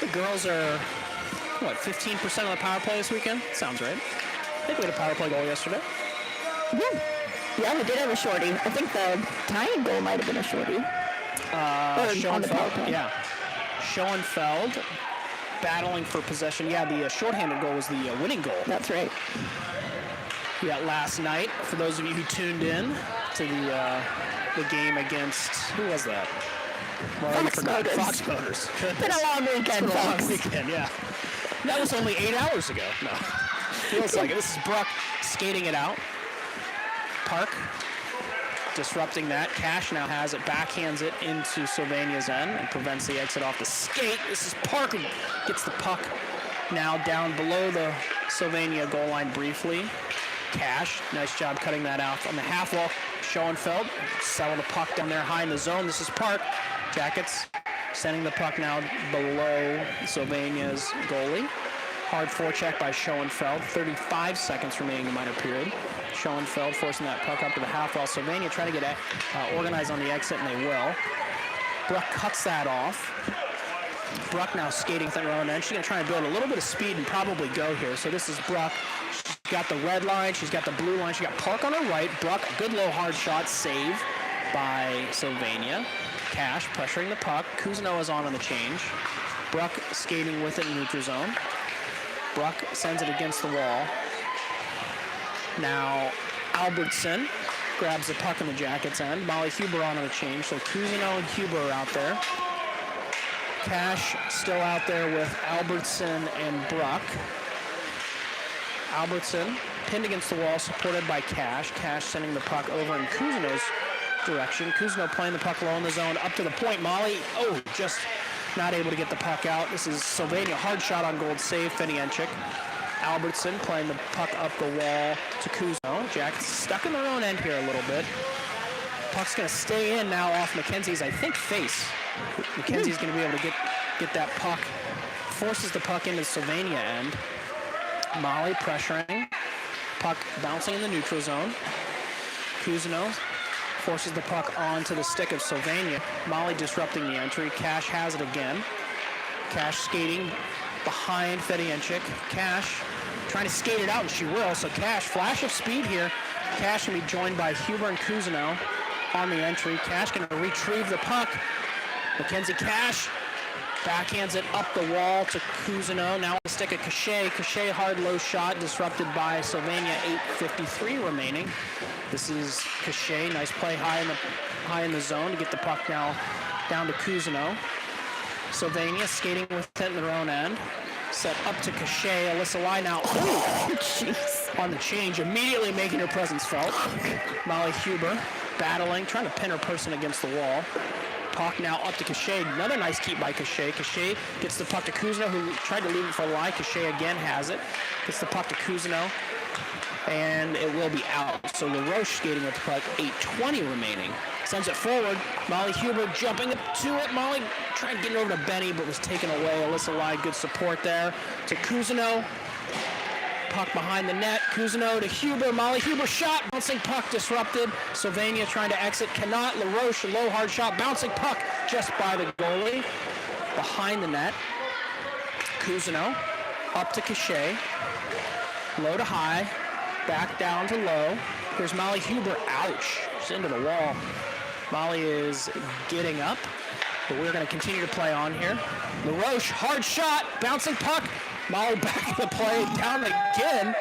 The girls are, 15% of the power play this weekend? Sounds right. I think we had a power play goal yesterday. Yeah, we did have a shorty. I think the tying goal might have been a shorty. Schoenfeld, yeah. Schoenfeld battling for possession. Yeah, the shorthanded goal was the winning goal. That's right. Yeah, last night, for those of you who tuned in to the game against, who was that? Fox Motors. It's been a long weekend, folks. Long weekend, yeah. That was only 8 hours ago. No. Feels like it. This is Bruck skating it out. Park disrupting that. Cash now has it, backhands it into Sylvania's end and prevents the exit off the skate. This is Park who gets the puck now down below the Sylvania goal line briefly. Cash, nice job cutting that out on the half wall. Schoenfeld, settle the puck down there high in the zone. This is Park. Jackets sending the puck now below Sylvania's goalie. Hard forecheck by Schoenfeld. 35 seconds remaining in the minor period. Schoenfeld forcing that puck up to the half wall. Sylvania trying to get organized on the exit, and they will. Bruck cuts that off. Bruck now skating to her own end. She's going to try and build a little bit of speed and probably go here. So this is Bruck. She's got the red line. She's got the blue line. She got Park on her right. Bruck, a good low hard shot, save by Sylvania. Cash pressuring the puck. Kuzno is on the change. Bruck skating with it in neutral zone. Bruck sends it against the wall. Now Albertson grabs the puck in the Jackets' end. Molly Huber on the change. So Kuzno and Huber are out there. Cash still out there with Albertson and Bruck. Albertson pinned against the wall, supported by Cash. Cash sending the puck over in Kuzno's direction. Kuzno playing the puck low in the zone, up to the point. Molly, just not able to get the puck out. This is Sylvania, hard shot on goal, save Fenienchik. Albertson playing the puck up the wall to Kuzno. Jackets stuck in their own end here a little bit. Puck's going to stay in now off McKenzie's, I think, face. McKenzie's going to be able to get that puck. Forces the puck into Sylvania end. Molly pressuring. Puck bouncing in the neutral zone. Kuzno forces the puck onto the stick of Sylvania. Molly disrupting the entry. Cash has it again. Cash skating behind Fedienchik. Cash trying to skate it out, and she will. So Cash, flash of speed here. Cash can be joined by Huber and Kuzno on the entry. Cash going to retrieve the puck. Mackenzie Cash backhands it up the wall to Kuzno. Now on the stick of Cachet. Cachet hard low shot disrupted by Sylvania. 8:53 remaining. This is Cachet. Nice play high in the zone to get the puck now down to Kuzno. Sylvania skating with it in their own end. Set up to Cachet. Alyssa Lai now on the change, immediately making her presence felt. Molly Huber battling, trying to pin her person against the wall. Puck now up to Cachet. Another nice keep by Cachet. Cachet gets the puck to Kuzno, who tried to leave it for Lai. Cachet again has it. Gets the puck to Kuzno, and it will be out. So LaRoche skating with the puck. 8:20 remaining. Sends it forward. Molly Huber jumping to it. Molly trying to get it over to Benny, but was taken away. Alyssa Lai, good support there. To Kuzno. Puck behind the net. Kuzno to Huber. Molly Huber shot. Bouncing puck disrupted. Sylvania trying to exit. Cannot. LaRoche, low hard shot. Bouncing puck just by the goalie. Behind the net. Kuzno up to Cachet. Low to high. Back down to low. Here's Molly Huber. Ouch. She's into the wall. Molly is getting up, but we're going to continue to play on here. LaRoche, hard shot, bouncing puck. Molly back to the play, down again.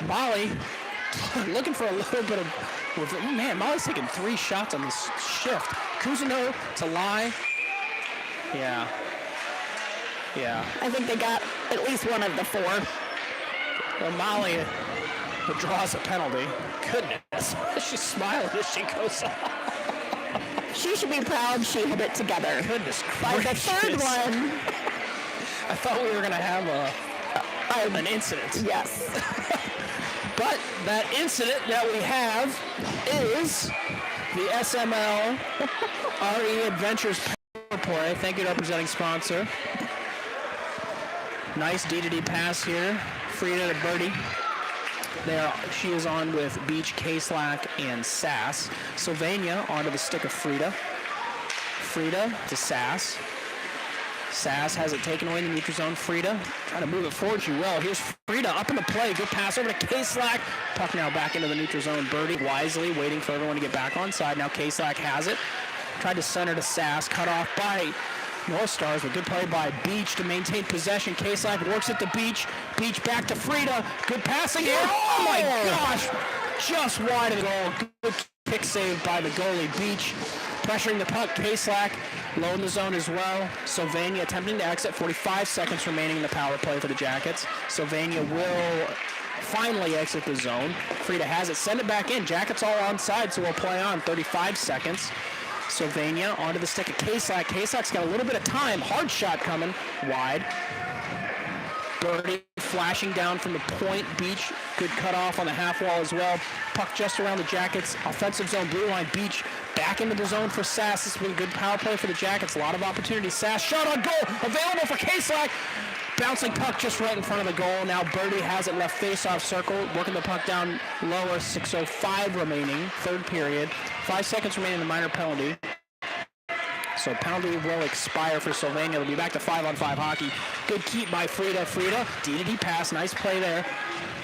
Molly looking for a little bit of, man, Molly's taking 3 shots on this shift. Kuzno to Lai. Yeah. I think they got at least one of the 4. Well, Molly draws a penalty. Goodness, she's smiling as she goes off. She should be proud she had it together. Goodness By gracious. the 3rd one. I thought we were going to have an incident. Yes. But that incident that we have is the SML RE Adventures Power Play. Thank you to our presenting sponsor. Nice D-to-D pass here. Frida to Birdie. She is on with Beach, K-Slack, and Sass. Sylvania onto the stick of Frida. Frida to Sass. Sass has it taken away in the neutral zone. Frida trying to move it forward. She will. Here's Frida up in the play. Good pass over to K-Slack. Puck now back into the neutral zone. Birdie wisely waiting for everyone to get back on side. Now K-Slack has it. Tried to center to Sass. Cut off by North Stars, but good play by Beach to maintain possession. K-Slack works at the Beach. Beach back to Frida. Good passing here. Oh my gosh! Just wide of the goal. Good kick save by the goalie. Beach pressuring the puck. K-Slack low in the zone as well. Sylvania attempting to exit. 45 seconds remaining in the power play for the Jackets. Sylvania will finally exit the zone. Frida has it. Send it back in. Jackets all onside, so we'll play on. 35 seconds. Sylvania onto the stick of K-Slack. K-Slack's got a little bit of time. Hard shot coming wide. Birdie flashing down from the point. Beach Good cutoff on the half wall as well. Puck just around the Jackets. Offensive zone, blue line, Beach. Back into the zone for Sass. This has been a good power play for the Jackets. A lot of opportunities. Sass, shot on goal. Available for K-Slack. Bouncing puck just right in front of the goal. Now Birdie has it left face-off circle. Working the puck down lower. 6:05 remaining. Third period. 5 seconds remaining in the minor penalty. So penalty will expire for Sylvania. They'll be back to 5-on-5 hockey. Good keep by Frida. Frida, D-to-D pass. Nice play there.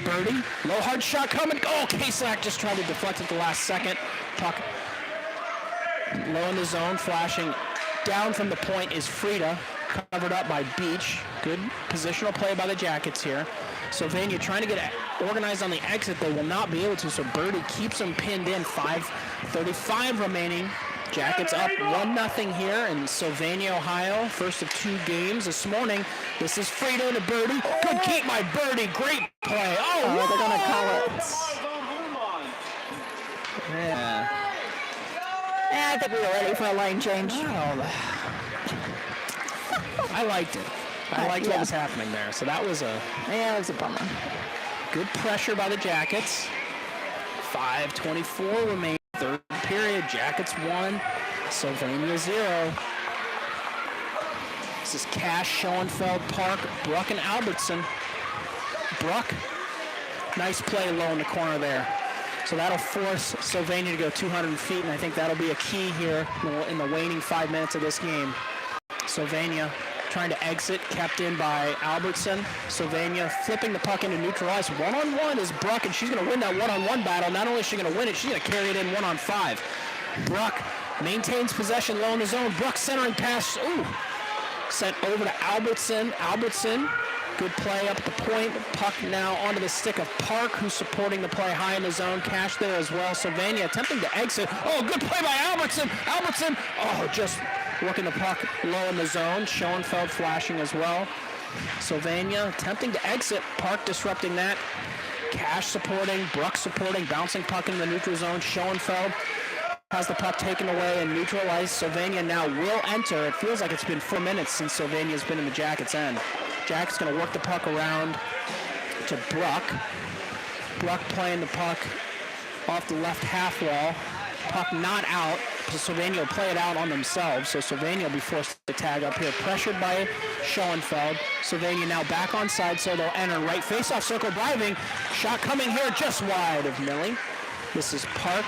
Birdie, low hard shot coming. Oh, K-Slack just tried to deflect at the last second. Puck low in the zone, flashing down from the point is Frida. Covered up by Beach. Good positional play by the Jackets here. Sylvania trying to get organized on the exit. They will not be able to, so Birdie keeps them pinned in. 5:35 remaining. Jackets up 1-0 here in Sylvania, Ohio. First of 2 games this morning. This is Frida to Birdie. Good keep by Birdie. Great play. Oh, they're going to call it. Yeah. I think we were ready for a line change. I liked it. I liked what was happening there. So that was it was a bummer. Good pressure by the Jackets. 5:24 remaining. Third period. Jackets 1, Sylvania 0. This is Cash, Schoenfeld, Park, Bruck, and Albertson. Bruck, nice play low in the corner there. So that'll force Sylvania to go 200 feet, and I think that'll be a key here in the waning 5 minutes of this game. Sylvania trying to exit, kept in by Albertson. Sylvania flipping the puck into neutral ice. One-on-one is Bruck, and she's going to win that one-on-one battle. Not only is she going to win it, she's going to carry it in 1-on-5. Bruck maintains possession low in the zone. Bruck centering pass. Ooh. Sent over to Albertson. Albertson, good play up at the point. Puck now onto the stick of Park, who's supporting the play high in the zone. Cash there as well. Sylvania attempting to exit. Oh, good play by Albertson. Albertson, just working the puck low in the zone. Schoenfeld flashing as well. Sylvania attempting to exit. Park disrupting that. Cash supporting. Bruck supporting. Bouncing puck in the neutral zone. Schoenfeld has the puck taken away and neutralized. Sylvania now will enter. It feels like it's been 4 minutes since Sylvania's been in the Jackets' end. Jackets going to work the puck around to Bruck. Bruck playing the puck off the left half wall. Puck not out. So Sylvania will play it out on themselves. So Sylvania will be forced to tag up here. Pressured by Schoenfeld. Sylvania now back on side, so they'll enter right face-off circle driving. Shot coming here just wide of Millie. This is Park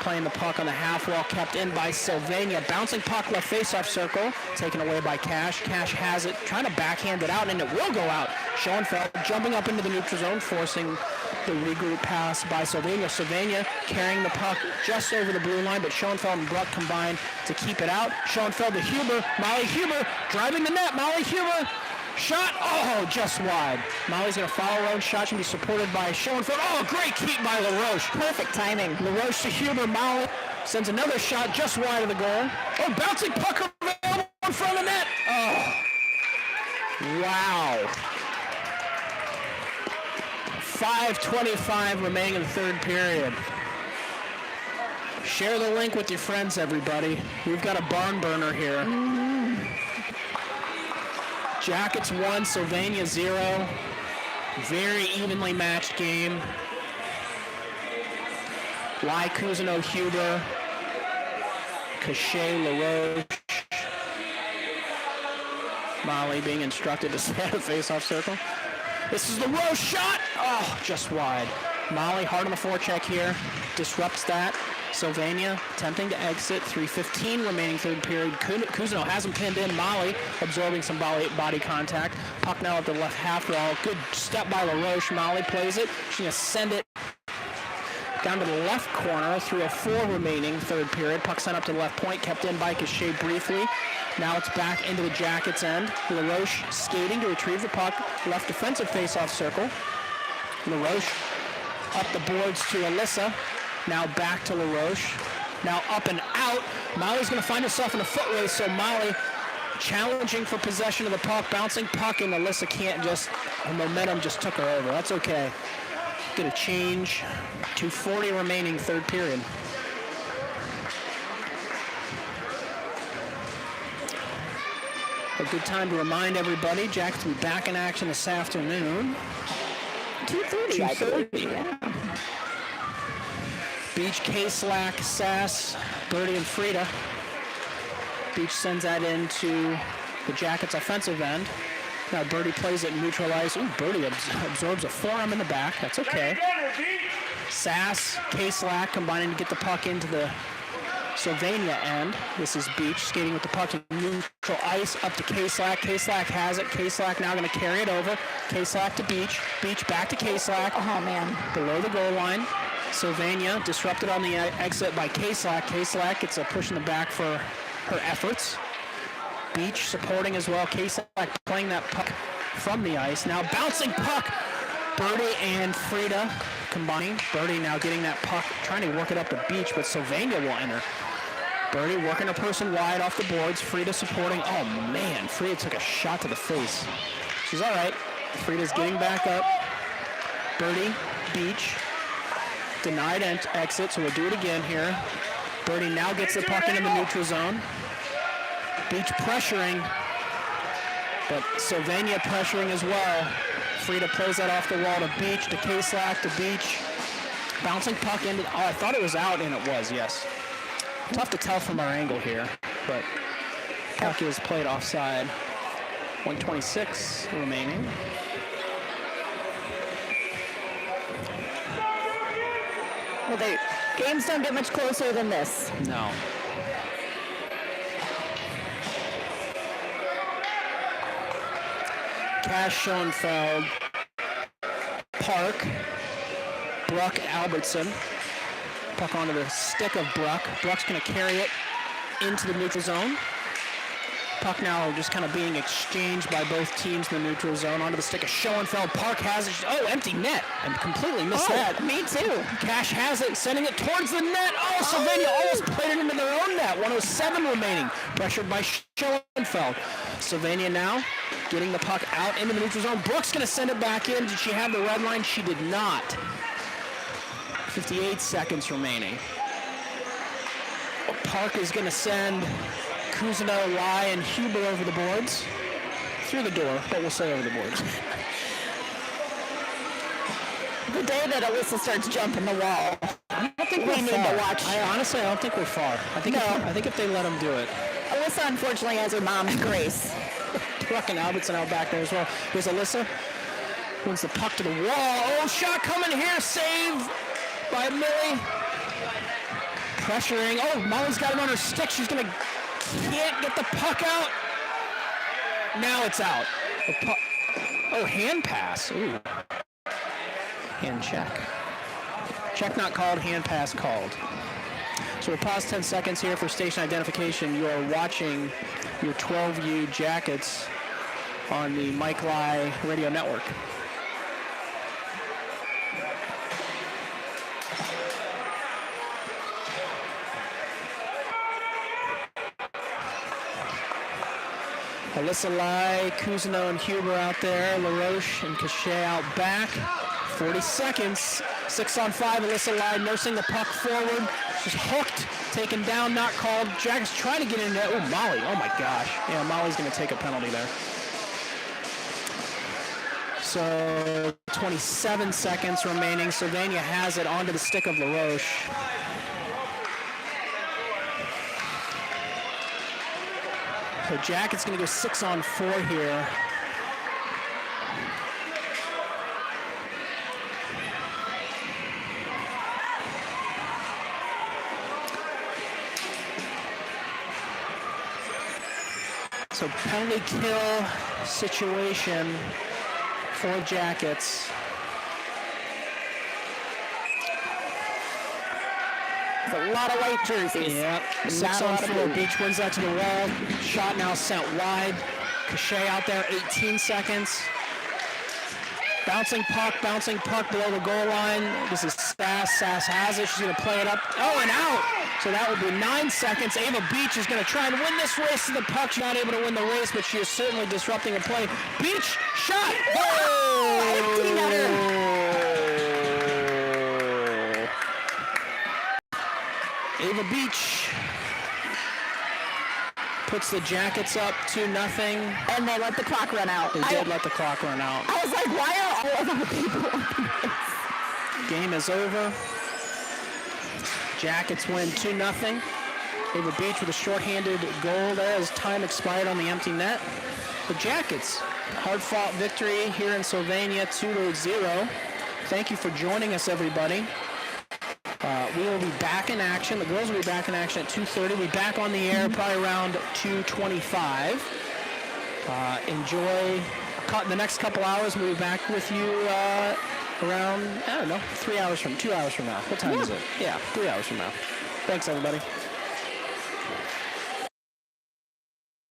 playing the puck on the half wall, kept in by Sylvania. Bouncing puck left face-off circle, taken away by Cash. Cash has it, trying to backhand it out, and it will go out. Schoenfeld jumping up into the neutral zone, forcing the regroup pass by Sylvania. Sylvania carrying the puck just over the blue line, but Schoenfeld and Bruck combine to keep it out. Schoenfeld to Huber. Molly Huber driving the net. Molly Huber. Shot, just wide. Molly's going to follow her own shot. She'll be supported by Schoenfeld. Oh, great keep by LaRoche. Perfect timing. LaRoche to Huber. Molly sends another shot just wide of the goal. Oh, bouncing puck available in front of the net. Oh, wow. 5:25 remaining in the third period. Share the link with your friends, everybody. We've got a barn burner here. Jackets 1, Sylvania 0. Very evenly matched game. Lai Cousineau, Huber. Cachet, LaRoche. Molly being instructed to stay out of face-off circle. This is LaRoche shot. Oh, just wide. Molly hard on the forecheck here. Disrupts that. Sylvania attempting to exit. 3:15 remaining third period. Cousineau has him pinned in. Molly absorbing some body contact. Puck now at the left half wall. Good step by LaRoche. Molly plays it. She's going to send it down to the left corner. 3:04 remaining third period. Puck sent up to the left point. Kept in by Cachet briefly. Now it's back into the Jackets' end. LaRoche skating to retrieve the puck. Left defensive face-off circle. LaRoche up the boards to Alyssa. Now back to LaRoche. Now up and out. Molly's going to find herself in a foot race, so Molly challenging for possession of the puck. Bouncing puck, and Alyssa can't her momentum just took her over. That's okay. Get a change. 2:40 remaining third period. A good time to remind everybody, Jackets will be back in action this afternoon. 2:30, I believe. Yeah. Beach, K-Slack, Sass, Birdie, and Frida. Beach sends that into the Jackets' offensive end. Now Birdie plays it neutral ice. Ooh, Birdie absorbs a forearm in the back. That's okay. Sass, K-Slack combining to get the puck into the Sylvania end. This is Beach skating with the puck in neutral ice up to K-Slack. K-Slack has it. K-Slack now going to carry it over. K-Slack to Beach. Beach back to K-Slack. Oh, man. Below the goal line. Sylvania disrupted on the exit by K-Slack. K-Slack gets a push in the back for her efforts. Beach supporting as well. K-Slack playing that puck from the ice. Now bouncing puck. Birdie and Frida combining. Birdie now getting that puck, trying to work it up the Beach, but Sylvania will enter. Birdie working a person wide off the boards. Frida supporting. Oh, man. Frida took a shot to the face. She's all right. Frida's getting back up. Birdie, Beach. Denied exit, so we'll do it again here. Birdie now gets the puck into the neutral zone. Beach pressuring, but Sylvania pressuring as well. Frida plays that off the wall to Beach, to K-Slack, to Beach. Bouncing puck into, oh, I thought it was out, and it was, yes. Tough to tell from our angle here, but puck is played offside. 1:26 remaining. Well, the games don't get much closer than this. No. Cash, Schoenfeld, Park, Bruck, Albertson. Puck onto the stick of Bruck. Bruck's going to carry it into the neutral zone. Puck now just kind of being exchanged by both teams in the neutral zone. Onto the stick of Schoenfeld. Park has it. Oh, empty net. I completely missed that. Me too. Cash has it, sending it towards the net. Oh, Sylvania almost played it into their own net. 1:07 remaining. Pressured by Schoenfeld. Sylvania now getting the puck out into the neutral zone. Brooks going to send it back in. Did she have the red line? She did not. 58 seconds remaining. Park is going to send Kuzino, Lai, and Huber over the boards. Through the door, but we'll say over the boards. The day that Alyssa starts jumping the wall, I don't think we need to watch. Honestly, I don't think we're far. I think if they let them do it. Alyssa, unfortunately, has her mom's grace. Bruck and Albertson out back there as well. Here's Alyssa. Wins the puck to the wall. Oh, shot coming here. Save by Millie. Pressuring. Oh, Molly's got it on her stick. She's going to... Can't get the puck out. Now it's out. Oh, hand pass. Ooh. Hand check. Check not called, hand pass called. So we'll pause 10 seconds here for station identification. You are watching your 12U Jackets on the Mike Lai Radio Network. Alyssa Lai, Kuzino, and Huber out there. LaRoche and Cachet out back. 40 seconds. 6-on-5. Alyssa Lai nursing the puck forward. She's hooked. Taken down. Not called. Jack's trying to get in there. Oh, Molly. Oh, my gosh. Yeah, Molly's going to take a penalty there. So 27 seconds remaining. Sylvania has it onto the stick of LaRoche. So Jacket's going to go 6-on-4 here. So penalty kill situation for Jackets. A lot of white jerseys. Yep. 6-on-4. Beach wins that to the wall. Shot now sent wide. Cachet out there. 18 seconds. Bouncing puck below the goal line. This is Sass. Sass has it. She's going to play it up. Oh, and out. So that will be 9 seconds. Ava Beach is going to try and win this race to the puck. She's not able to win the race, but she is certainly disrupting the play. Beach shot. Oh! Ava Beach puts the Jackets up 2-0. And they let the clock run out. They did let the clock run out. I was like, why are all of our people on this? Game is over. Jackets win 2-0. Ava Beach with a shorthanded goal there as time expired on the empty net. The Jackets, hard-fought victory here in Sylvania, 2-0. Thank you for joining us, everybody. We will be back in action. The girls will be back in action at 2:30. We'll be back on the air probably around 2:25. Enjoy the next couple hours. We'll be back with you around, I don't know, 2 hours from now. What time is it? Yeah, 3 hours from now. Thanks, everybody.